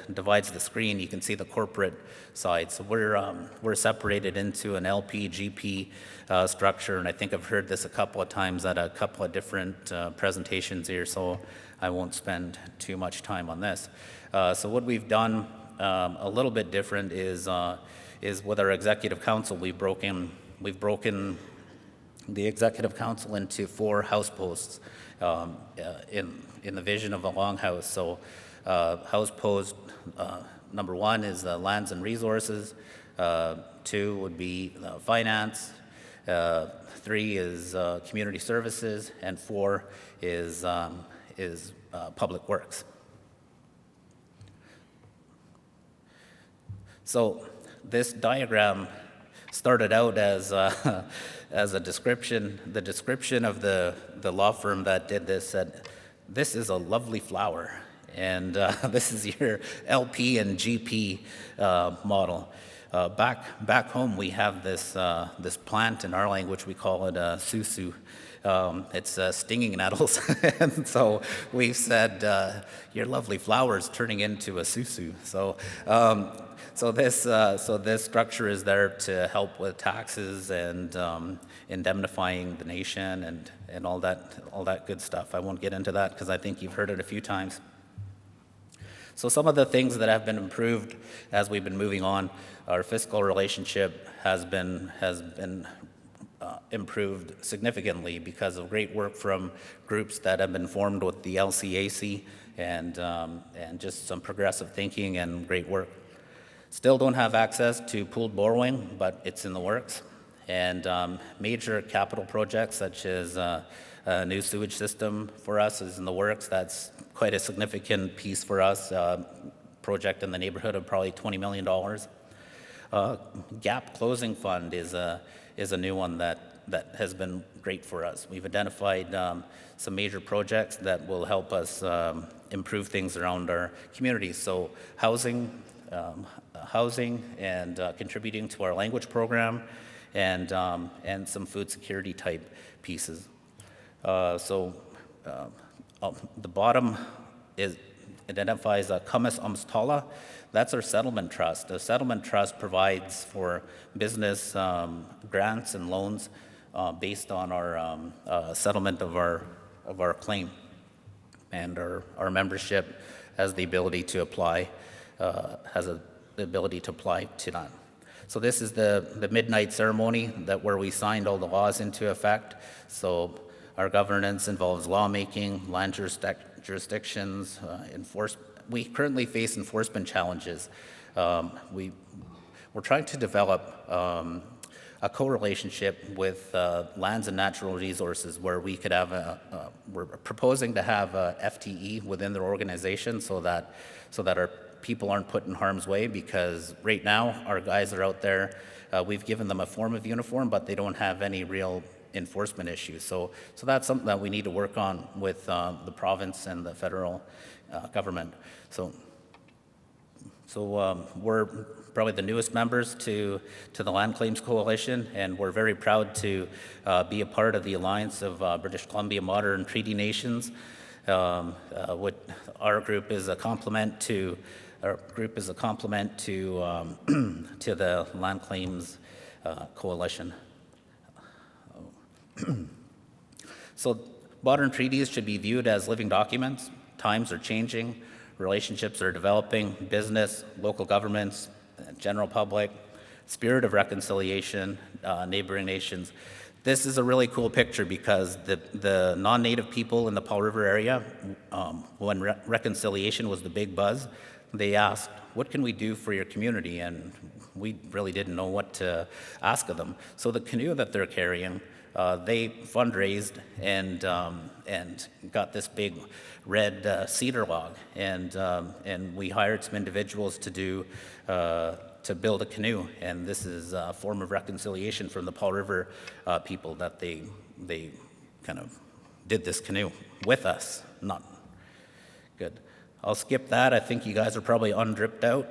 screen. You can see the corporate side. So we're separated into an LP, GP structure, and I think I've heard this a couple of times at a couple of different presentations here, so I won't spend too much time on this. So what we've done a little bit different is with our executive council, we've broken the executive council into 4 house posts in the vision of a longhouse. So house post number 1 is lands and resources, 2 would be finance, 3 is community services, and 4 is public works. So this diagram started out as a description. The description of the law firm that did this said, "This is a lovely flower," and this is your LP and GP model. Back home, we have this plant. In our language, we call it susu. It's stinging nettles, and so we've said your lovely flower is turning into a susu. So this structure is there to help with taxes and indemnifying the nation and all that good stuff. I won't get into that because I think you've heard it a few times. So some of the things that have been improved as we've been moving on, our fiscal relationship has been improved significantly because of great work from groups that have been formed with the LCAC and just some progressive thinking and great work. Still don't have access to pooled borrowing, but it's in the works. And major capital projects such as a new sewage system for us is in the works. That's quite a significant piece for us, project in the neighborhood of probably $20 million. Gap closing fund is a new one that has been great for us. We've identified some major projects that will help us improve things around our communities. So housing and contributing to our language program and some food security type pieces. The bottom identifies Kumis Amstala. That's our settlement trust. The settlement trust provides for business grants and loans based on our settlement of our claim, and our membership has the ability to apply to that. So this is the midnight ceremony where we signed all the laws into effect. So our governance involves lawmaking, land jurisdictions, we currently face enforcement challenges. We're trying to develop a co-relationship with lands and natural resources where we could have we're proposing to have a FTE within their organization so that our people aren't put in harm's way, because right now our guys are out there, we've given them a form of uniform, but they don't have any real enforcement issues. So that's something that we need to work on with the province and the federal government. So we're probably the newest members to the Land Claims Coalition, and we're very proud to be a part of the Alliance of British Columbia Modern Treaty Nations. What our group is a complement to to the Land Claims Coalition. So modern treaties should be viewed as living documents. Times are changing, relationships are developing, business, local governments, general public, spirit of reconciliation, neighboring nations. This is a really cool picture because the non-native people in the Paul River area, when reconciliation was the big buzz, they asked, what can we do for your community? And we really didn't know what to ask of them. So the canoe that they're carrying, they fundraised and got this big red cedar log, and we hired some individuals to build a canoe, and this is a form of reconciliation from the Paul River people that they kind of did this canoe with us. Not good. I'll skip that. I think you guys are probably undripped out.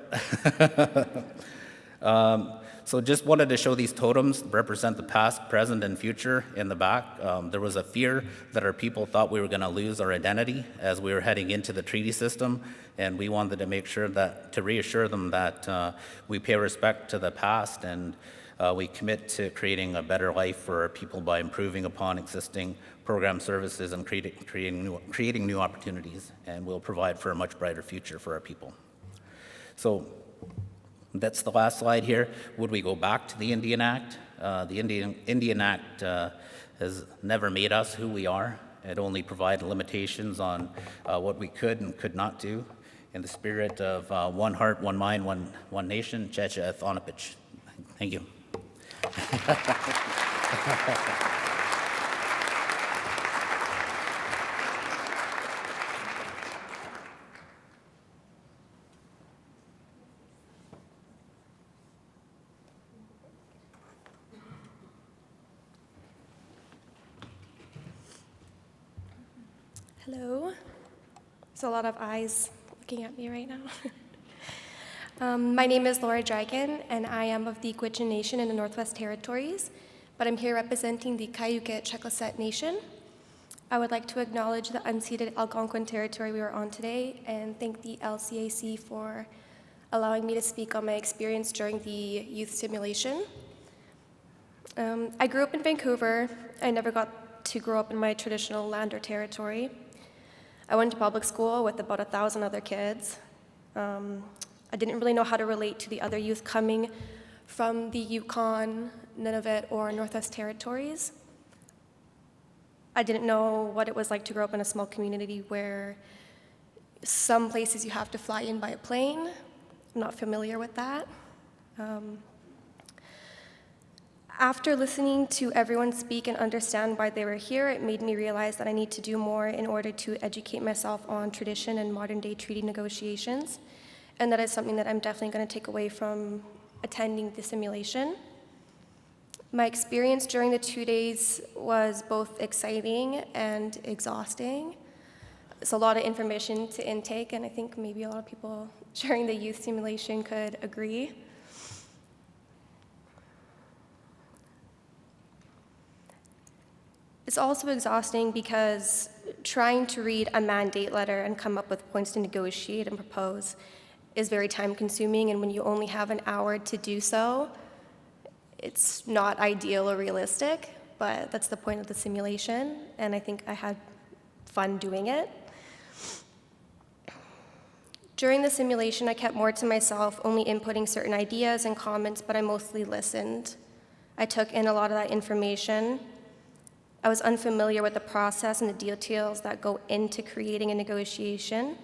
So just wanted to show these totems represent the past, present, and future in the back. There was a fear that our people thought we were going to lose our identity as we were heading into the treaty system, and we wanted to make sure that, to reassure them that we pay respect to the past and we commit to creating a better life for our people by improving upon existing program services and creating new opportunities, and we'll provide for a much brighter future for our people. So that's the last slide here. Would we go back to the Indian Act? The Indian Act has never made us who we are. It only provided limitations on what we could and could not do. In the spirit of one heart, one mind, one nation, Checha Thonapich. Thank you. Hello. There's a lot of eyes looking at me right now. My name is Laura Dragon, and I am of the Gwich'in Nation in the Northwest Territories, but I'm here representing the Cayuga Checklisset Nation. I would like to acknowledge the unceded Algonquin territory we are on today and thank the LCAC for allowing me to speak on my experience during the youth simulation. I grew up in Vancouver. I never got to grow up in my traditional land or territory. I went to public school with about 1,000 other kids. I didn't really know how to relate to the other youth coming from the Yukon, Nunavut, or Northwest Territories. I didn't know what it was like to grow up in a small community where some places you have to fly in by a plane. I'm not familiar with that. After listening to everyone speak and understand why they were here, it made me realize that I need to do more in order to educate myself on tradition and modern-day treaty negotiations, and that is something that I'm definitely going to take away from attending the simulation. My experience during the 2 days was both exciting and exhausting. It's a lot of information to intake, and I think maybe a lot of people during the youth simulation could agree. It's also exhausting because trying to read a mandate letter and come up with points to negotiate and propose is very time-consuming, and when you only have an hour to do so, it's not ideal or realistic, but that's the point of the simulation, and I think I had fun doing it. During the simulation, I kept more to myself, only inputting certain ideas and comments, but I mostly listened. I took in a lot of that information. I was unfamiliar with the process and the details that go into creating a negotiation,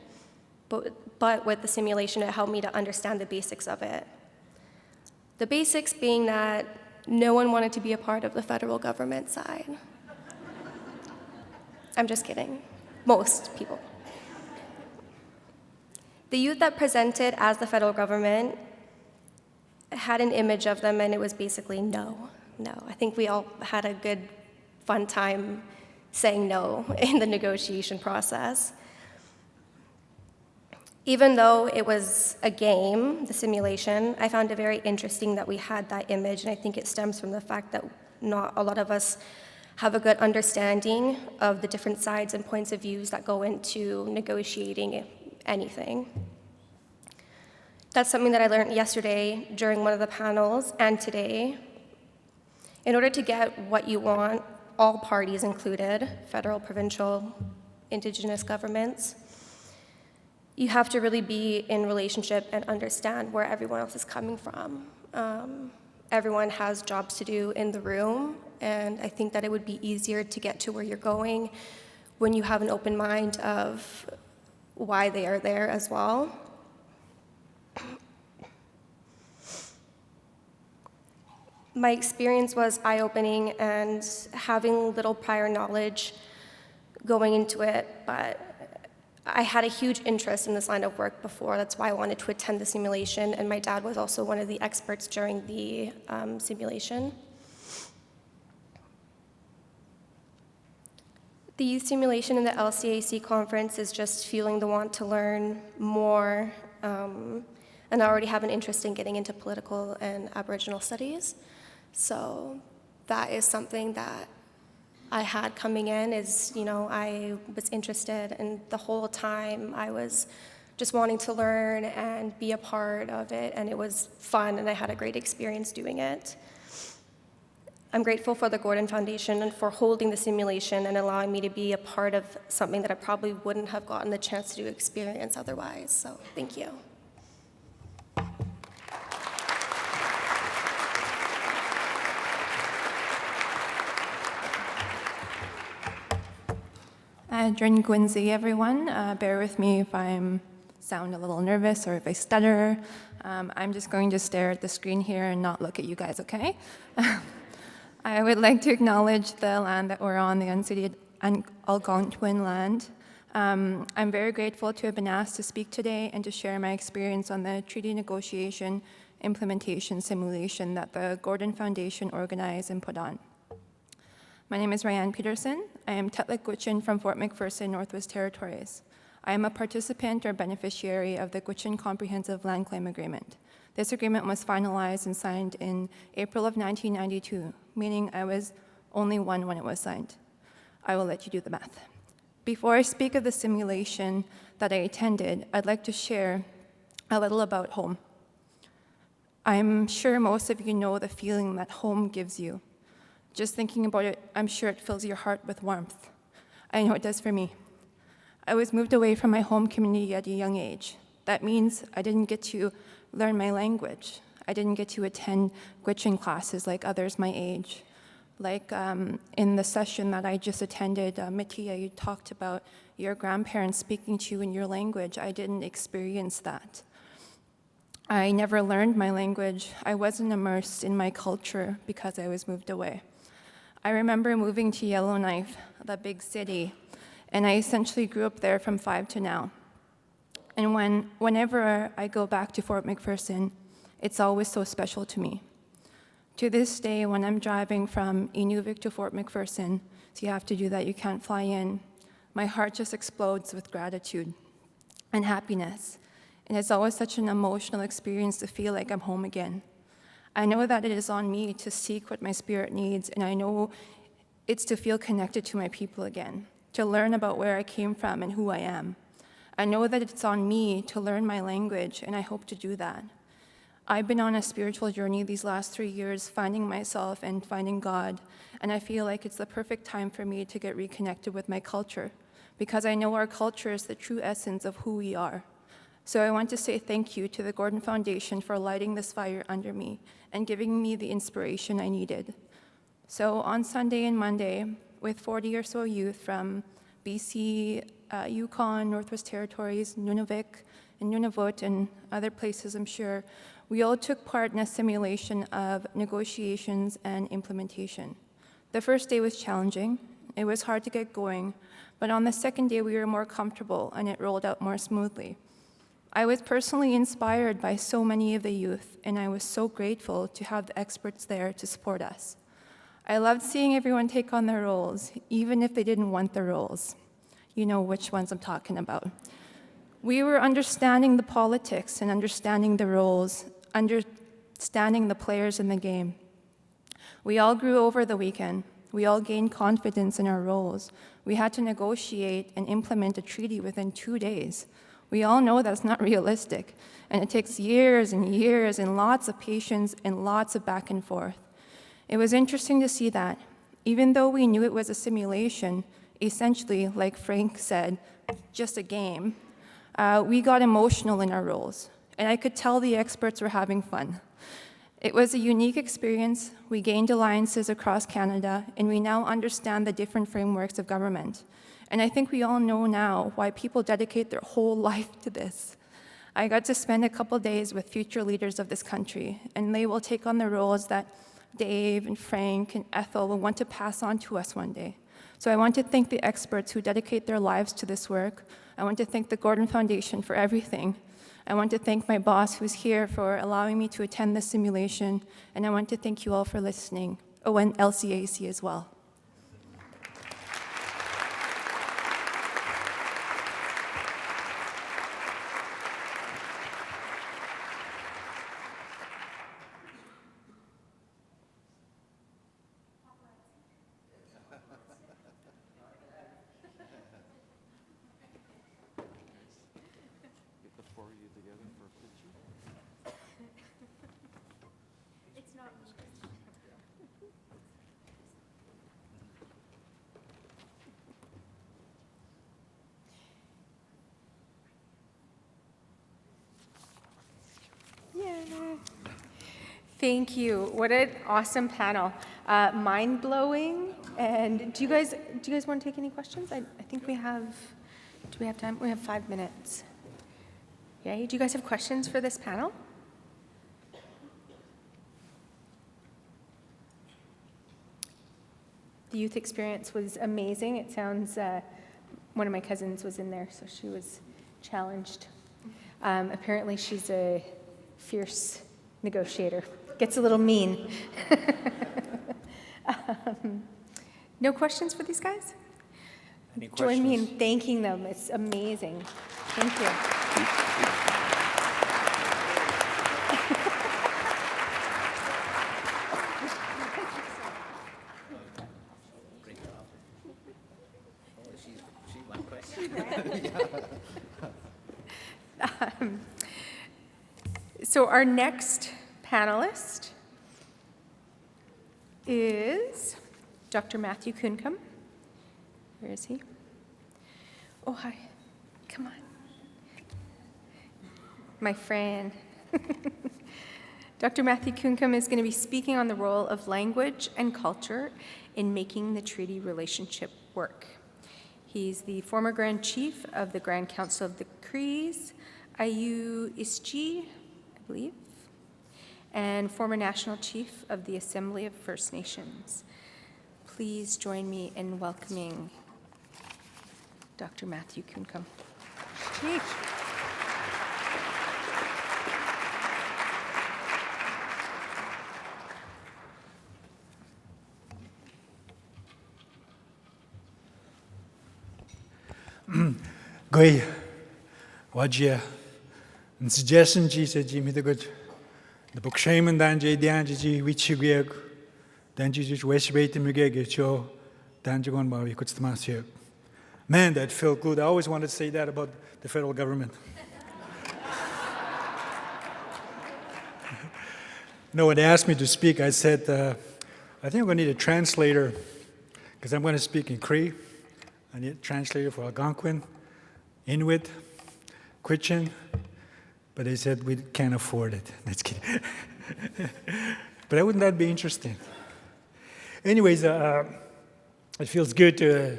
but with the simulation, it helped me to understand the basics of it. The basics being that no one wanted to be a part of the federal government side. I'm just kidding. Most people. The youth that presented as the federal government had an image of them, and it was basically no. I think we all had a good, fun time saying no in the negotiation process. Even though it was a game, the simulation, I found it very interesting that we had that image, and I think it stems from the fact that not a lot of us have a good understanding of the different sides and points of views that go into negotiating anything. That's something that I learned yesterday during one of the panels and today. In order to get what you want, all parties included, federal, provincial, Indigenous governments, you have to really be in relationship and understand where everyone else is coming from. Everyone has jobs to do in the room, and I think that it would be easier to get to where you're going when you have an open mind of why they are there as well. My experience was eye-opening and having little prior knowledge going into it, but I had a huge interest in this line of work before. That's why I wanted to attend the simulation, and my dad was also one of the experts during the simulation. The youth simulation in the LCAC conference is just fueling the want to learn more, and and I already have an interest in getting into political and Aboriginal studies. So that is something that I had coming in is, I was interested, and the whole time I was just wanting to learn and be a part of it, and it was fun, and I had a great experience doing it. I'm grateful for the Gordon Foundation and for holding the simulation and allowing me to be a part of something that I probably wouldn't have gotten the chance to experience otherwise, so thank you. Drin Gwinzi, everyone. Bear with me if I sound a little nervous or if I stutter. I'm just going to stare at the screen here and not look at you guys, okay? I would like to acknowledge the land that we're on, the unceded Algonquin land. I'm very grateful to have been asked to speak today and to share my experience on the treaty negotiation implementation simulation that the Gordon Foundation organized and put on. My name is Ryan Peterson. I am Tetlik Gwich'in from Fort McPherson, Northwest Territories. I am a participant or beneficiary of the Gwich'in Comprehensive Land Claim Agreement. This agreement was finalized and signed in April of 1992, meaning I was only one when it was signed. I will let you do the math. Before I speak of the simulation that I attended, I'd like to share a little about home. I'm sure most of you know the feeling that home gives you. Just thinking about it, I'm sure it fills your heart with warmth. I know it does for me. I was moved away from my home community at a young age. That means I didn't get to learn my language. I didn't get to attend Gwich'in classes like others my age. Like in the session that I just attended, Mattia, you talked about your grandparents speaking to you in your language. I didn't experience that. I never learned my language. I wasn't immersed in my culture because I was moved away. I remember moving to Yellowknife, the big city, and I essentially grew up there from 5 to now. And whenever I go back to Fort McPherson, it's always so special to me. To this day, when I'm driving from Inuvik to Fort McPherson, so you have to do that, you can't fly in, my heart just explodes with gratitude and happiness. And it's always such an emotional experience to feel like I'm home again. I know that it is on me to seek what my spirit needs, and I know it's to feel connected to my people again, to learn about where I came from and who I am. I know that it's on me to learn my language, and I hope to do that. I've been on a spiritual journey these last 3 years, finding myself and finding God, and I feel like it's the perfect time for me to get reconnected with my culture, because I know our culture is the true essence of who we are. So I want to say thank you to the Gordon Foundation for lighting this fire under me and giving me the inspiration I needed. So on Sunday and Monday, with 40 or so youth from BC, Yukon, Northwest Territories, Nunavik, and Nunavut, and other places I'm sure, we all took part in a simulation of negotiations and implementation. The first day was challenging. It was hard to get going, but on the second day we were more comfortable and it rolled out more smoothly. I was personally inspired by so many of the youth, and I was so grateful to have the experts there to support us. I loved seeing everyone take on their roles, even if they didn't want the roles. You know which ones I'm talking about. We were understanding the politics and understanding the roles, understanding the players in the game. We all grew over the weekend. We all gained confidence in our roles. We had to negotiate and implement a treaty within 2 days. We all know that's not realistic, and it takes years and years and lots of patience and lots of back and forth. It was interesting to see that, even though we knew it was a simulation, essentially, like Frank said, just a game, we got emotional in our roles, and I could tell the experts were having fun. It was a unique experience. We gained alliances across Canada, and we now understand the different frameworks of government. And I think we all know now why people dedicate their whole life to this. I got to spend a couple days with future leaders of this country, and they will take on the roles that Dave and Frank and Ethel will want to pass on to us one day. So I want to thank the experts who dedicate their lives to this work. I want to thank the Gordon Foundation for everything. I want to thank my boss who's here for allowing me to attend this simulation, and I want to thank you all for listening. Oh, and LCAC as well. Yeah. Thank you. What an awesome panel. Mind-blowing. And do you guys want to take any questions? I think we have, do we have time? We have 5 minutes. Yay. Do you guys have questions for this panel? The youth experience was amazing. It sounds, one of my cousins was in there, so she was challenged. Apparently she's a fierce negotiator. Gets a little mean. No questions for these guys? Any questions? Join me in thanking them. It's amazing. Thank you. So our next panelist is Dr. Matthew Kuncombe. Where is he? Oh, hi. Come on. My friend. Dr. Matthew Kuncombe is going to be speaking on the role of language and culture in making the treaty relationship work. He's the former Grand Chief of the Grand Council of the Crees, Isji, I believe, and former National Chief of the Assembly of First Nations. Please join me in welcoming Dr. Matthew Kuncombe. Goi, wajia, and suggestion ji said Jimmy the good. The book shaman dan J. Danji, which you gig, Danji West Bait and Mugeg, Joe, Danjagon Bobby, could smash here. Man, that felt good. I always wanted to say that about the federal government. No, when they asked me to speak, I said, I think I'm going to need a translator because I'm going to speak in Cree. I need a translator for Algonquin, Inuit, Quechin, but they said we can't afford it. That's kidding. But wouldn't that be interesting? Anyways, it feels good to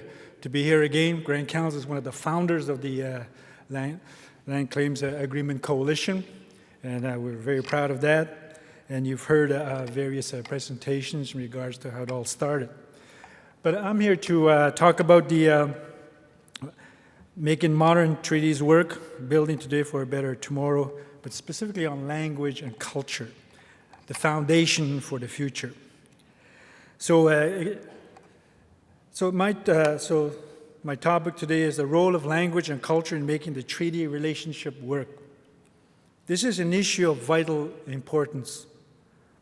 be here again. Grand Council is one of the founders of the Land Claims Agreement Coalition, and we're very proud of that. And you've heard various presentations in regards to how it all started. But I'm here to talk about the making modern treaties work, building today for a better tomorrow, but specifically on language and culture, the foundation for the future. So my topic today is the role of language and culture in making the treaty relationship work. This is an issue of vital importance.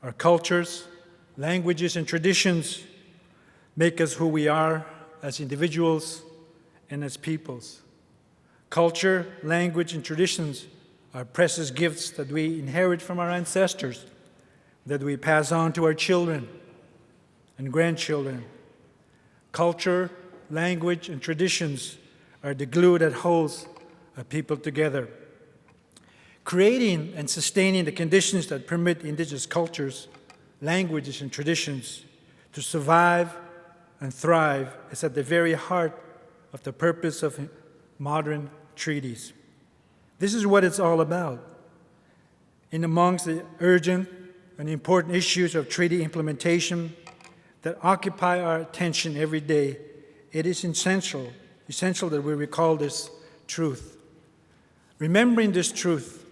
Our cultures, languages, and traditions make us who we are as individuals and as peoples. Culture, language, and traditions are precious gifts that we inherit from our ancestors, that we pass on to our children and grandchildren. Culture, language, and traditions are the glue that holds a people together. Creating and sustaining the conditions that permit indigenous cultures, languages, and traditions to survive and thrive is at the very heart of the purpose of modern treaties. This is what it's all about. In amongst the urgent and important issues of treaty implementation that occupy our attention every day, it is essential that we recall this truth. Remembering this truth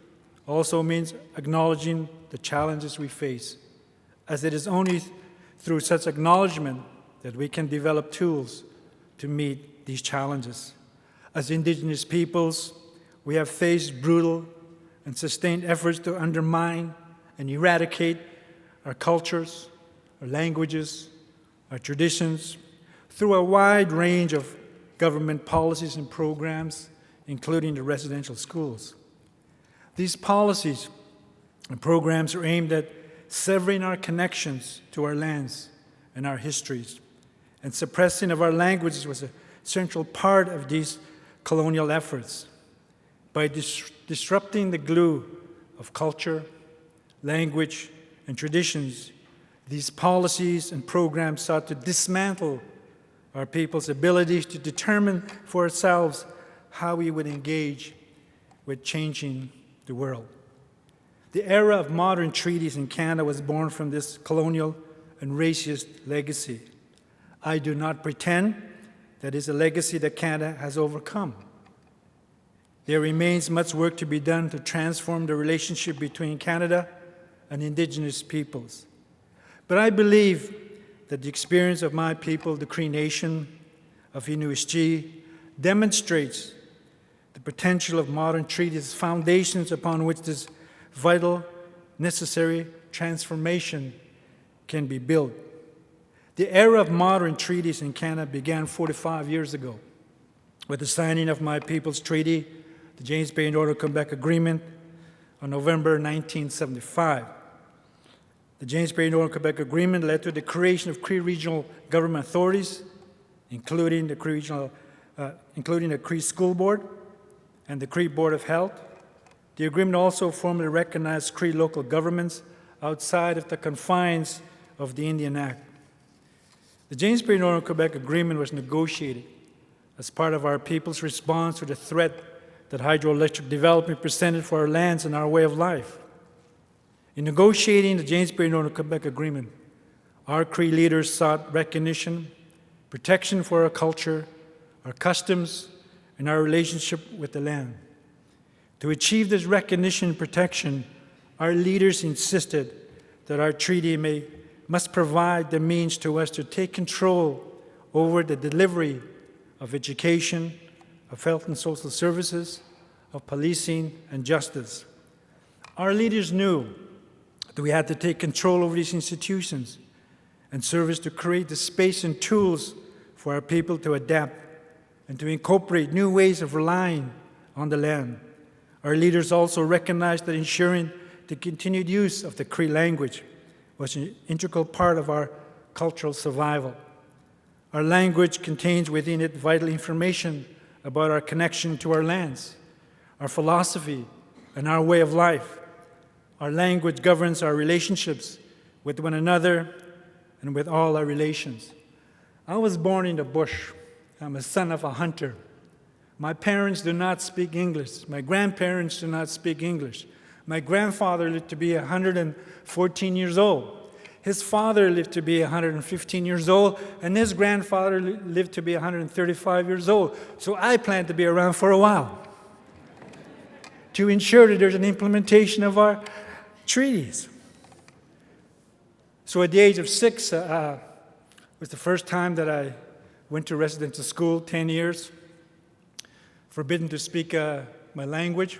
also means acknowledging the challenges we face, as it is only through such acknowledgement that we can develop tools to meet these challenges. As Indigenous peoples, we have faced brutal and sustained efforts to undermine and eradicate our cultures, our languages, our traditions, through a wide range of government policies and programs, including the residential schools. These policies and programs are aimed at severing our connections to our lands and our histories, and suppressing of our languages was a central part of these colonial efforts. By disrupting the glue of culture, language, and traditions, these policies and programs sought to dismantle our people's ability to determine for ourselves how we would engage with changing the world. The era of modern treaties in Canada was born from this colonial and racist legacy. I do not pretend that is a legacy that Canada has overcome. There remains much work to be done to transform the relationship between Canada and Indigenous peoples. But I believe that the experience of my people, the Cree Nation of Inuit, demonstrates the potential of modern treaties, foundations upon which this vital, necessary transformation can be built. The era of modern treaties in Canada began 45 years ago with the signing of my people's treaty, the James Bay and Northern Quebec Agreement, on November 1975. The James Bay and Northern Quebec Agreement led to the creation of Cree regional government authorities, including the Cree School Board and the Cree Board of Health. The agreement also formally recognized Cree local governments outside of the confines of the Indian Act. The James Bay and Northern Quebec Agreement was negotiated as part of our people's response to the threat that hydroelectric development presented for our lands and our way of life. In negotiating the James Bay and Northern Quebec Agreement, our Cree leaders sought recognition, protection for our culture, our customs, and our relationship with the land. To achieve this recognition and protection, our leaders insisted that our treaty must provide the means to us to take control over the delivery of education, of health and social services, of policing and justice. Our leaders knew that we had to take control over these institutions and service to create the space and tools for our people to adapt and to incorporate new ways of relying on the land. Our leaders also recognized that ensuring the continued use of the Cree language was an integral part of our cultural survival. Our language contains within it vital information about our connection to our lands, our philosophy, and our way of life. Our language governs our relationships with one another and with all our relations. I was born in the bush. I'm a son of a hunter. My parents do not speak English. My grandparents do not speak English. My grandfather lived to be 114 years old. His father lived to be 115 years old, and his grandfather lived to be 135 years old. So I plan to be around for a while to ensure that there's an implementation of our treaties. So at the age of 6 was the first time that I went to residential school, 10 years, forbidden to speak my language.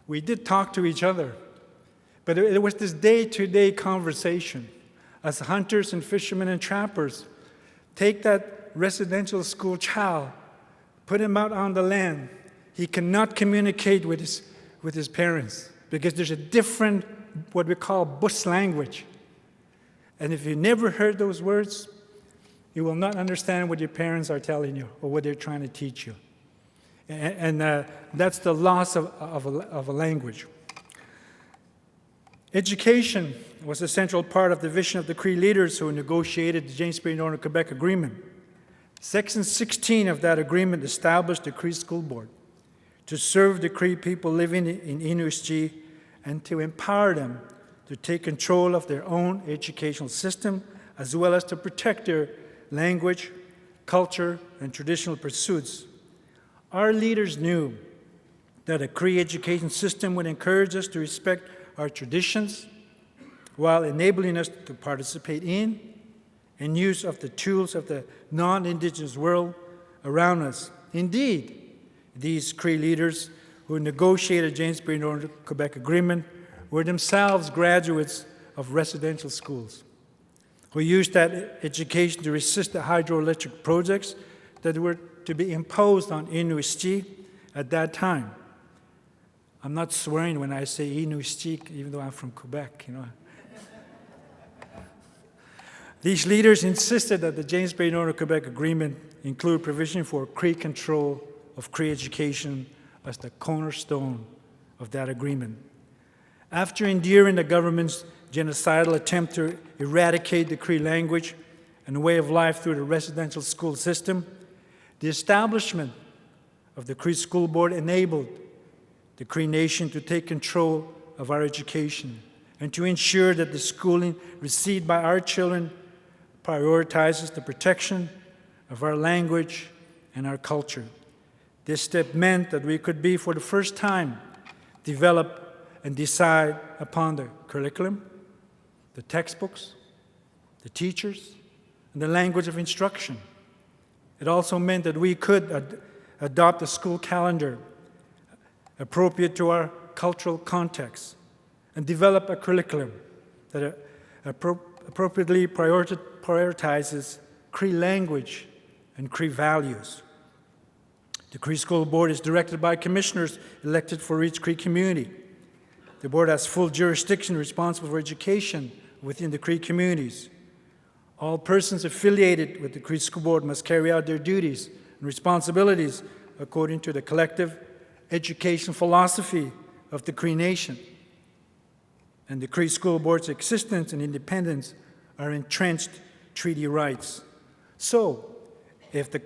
We did talk to each other, but it was this day-to-day conversation. As hunters and fishermen and trappers, take that residential school child, put him out on the land. He cannot communicate with his parents because there's a different, what we call bush language. And if you never heard those words, you will not understand what your parents are telling you or what they're trying to teach you. And that's the loss of a language. Education was a central part of the vision of the Cree leaders who negotiated the James Bay and Northern Quebec Agreement. Section 16 of that agreement established the Cree School Board to serve the Cree people living in Inuit and to empower them to take control of their own educational system, as well as to protect their language, culture, and traditional pursuits. Our leaders knew that a Cree education system would encourage us to respect our traditions while enabling us to participate in and use of the tools of the non-Indigenous world around us. Indeed, these Cree leaders who negotiated James Bay and Northern Quebec Agreement were themselves graduates of residential schools who used that education to resist the hydroelectric projects that were to be imposed on Inuit at that time. I'm not swearing when I say Inuit, even though I'm from Quebec, you know. These leaders insisted that the James Bay Northern Quebec Agreement include provision for Cree control of Cree education as the cornerstone of that agreement. After enduring the government's genocidal attempt to eradicate the Cree language and way of life through the residential school system, the establishment of the Cree School Board enabled the Cree Nation to take control of our education and to ensure that the schooling received by our children prioritizes the protection of our language and our culture. This step meant that we could be, for the first time, develop and decide upon the curriculum, the textbooks, the teachers, and the language of instruction. It also meant that we could adopt a school calendar appropriate to our cultural context and develop a curriculum that appropriately prioritizes Cree language and Cree values. The Cree School Board is directed by commissioners elected for each Cree community. The board has full jurisdiction responsible for education within the Cree communities. All persons affiliated with the Cree School Board must carry out their duties and responsibilities according to the collective education philosophy of the Cree Nation. And the Cree School Board's existence and independence are entrenched treaty rights. So, if the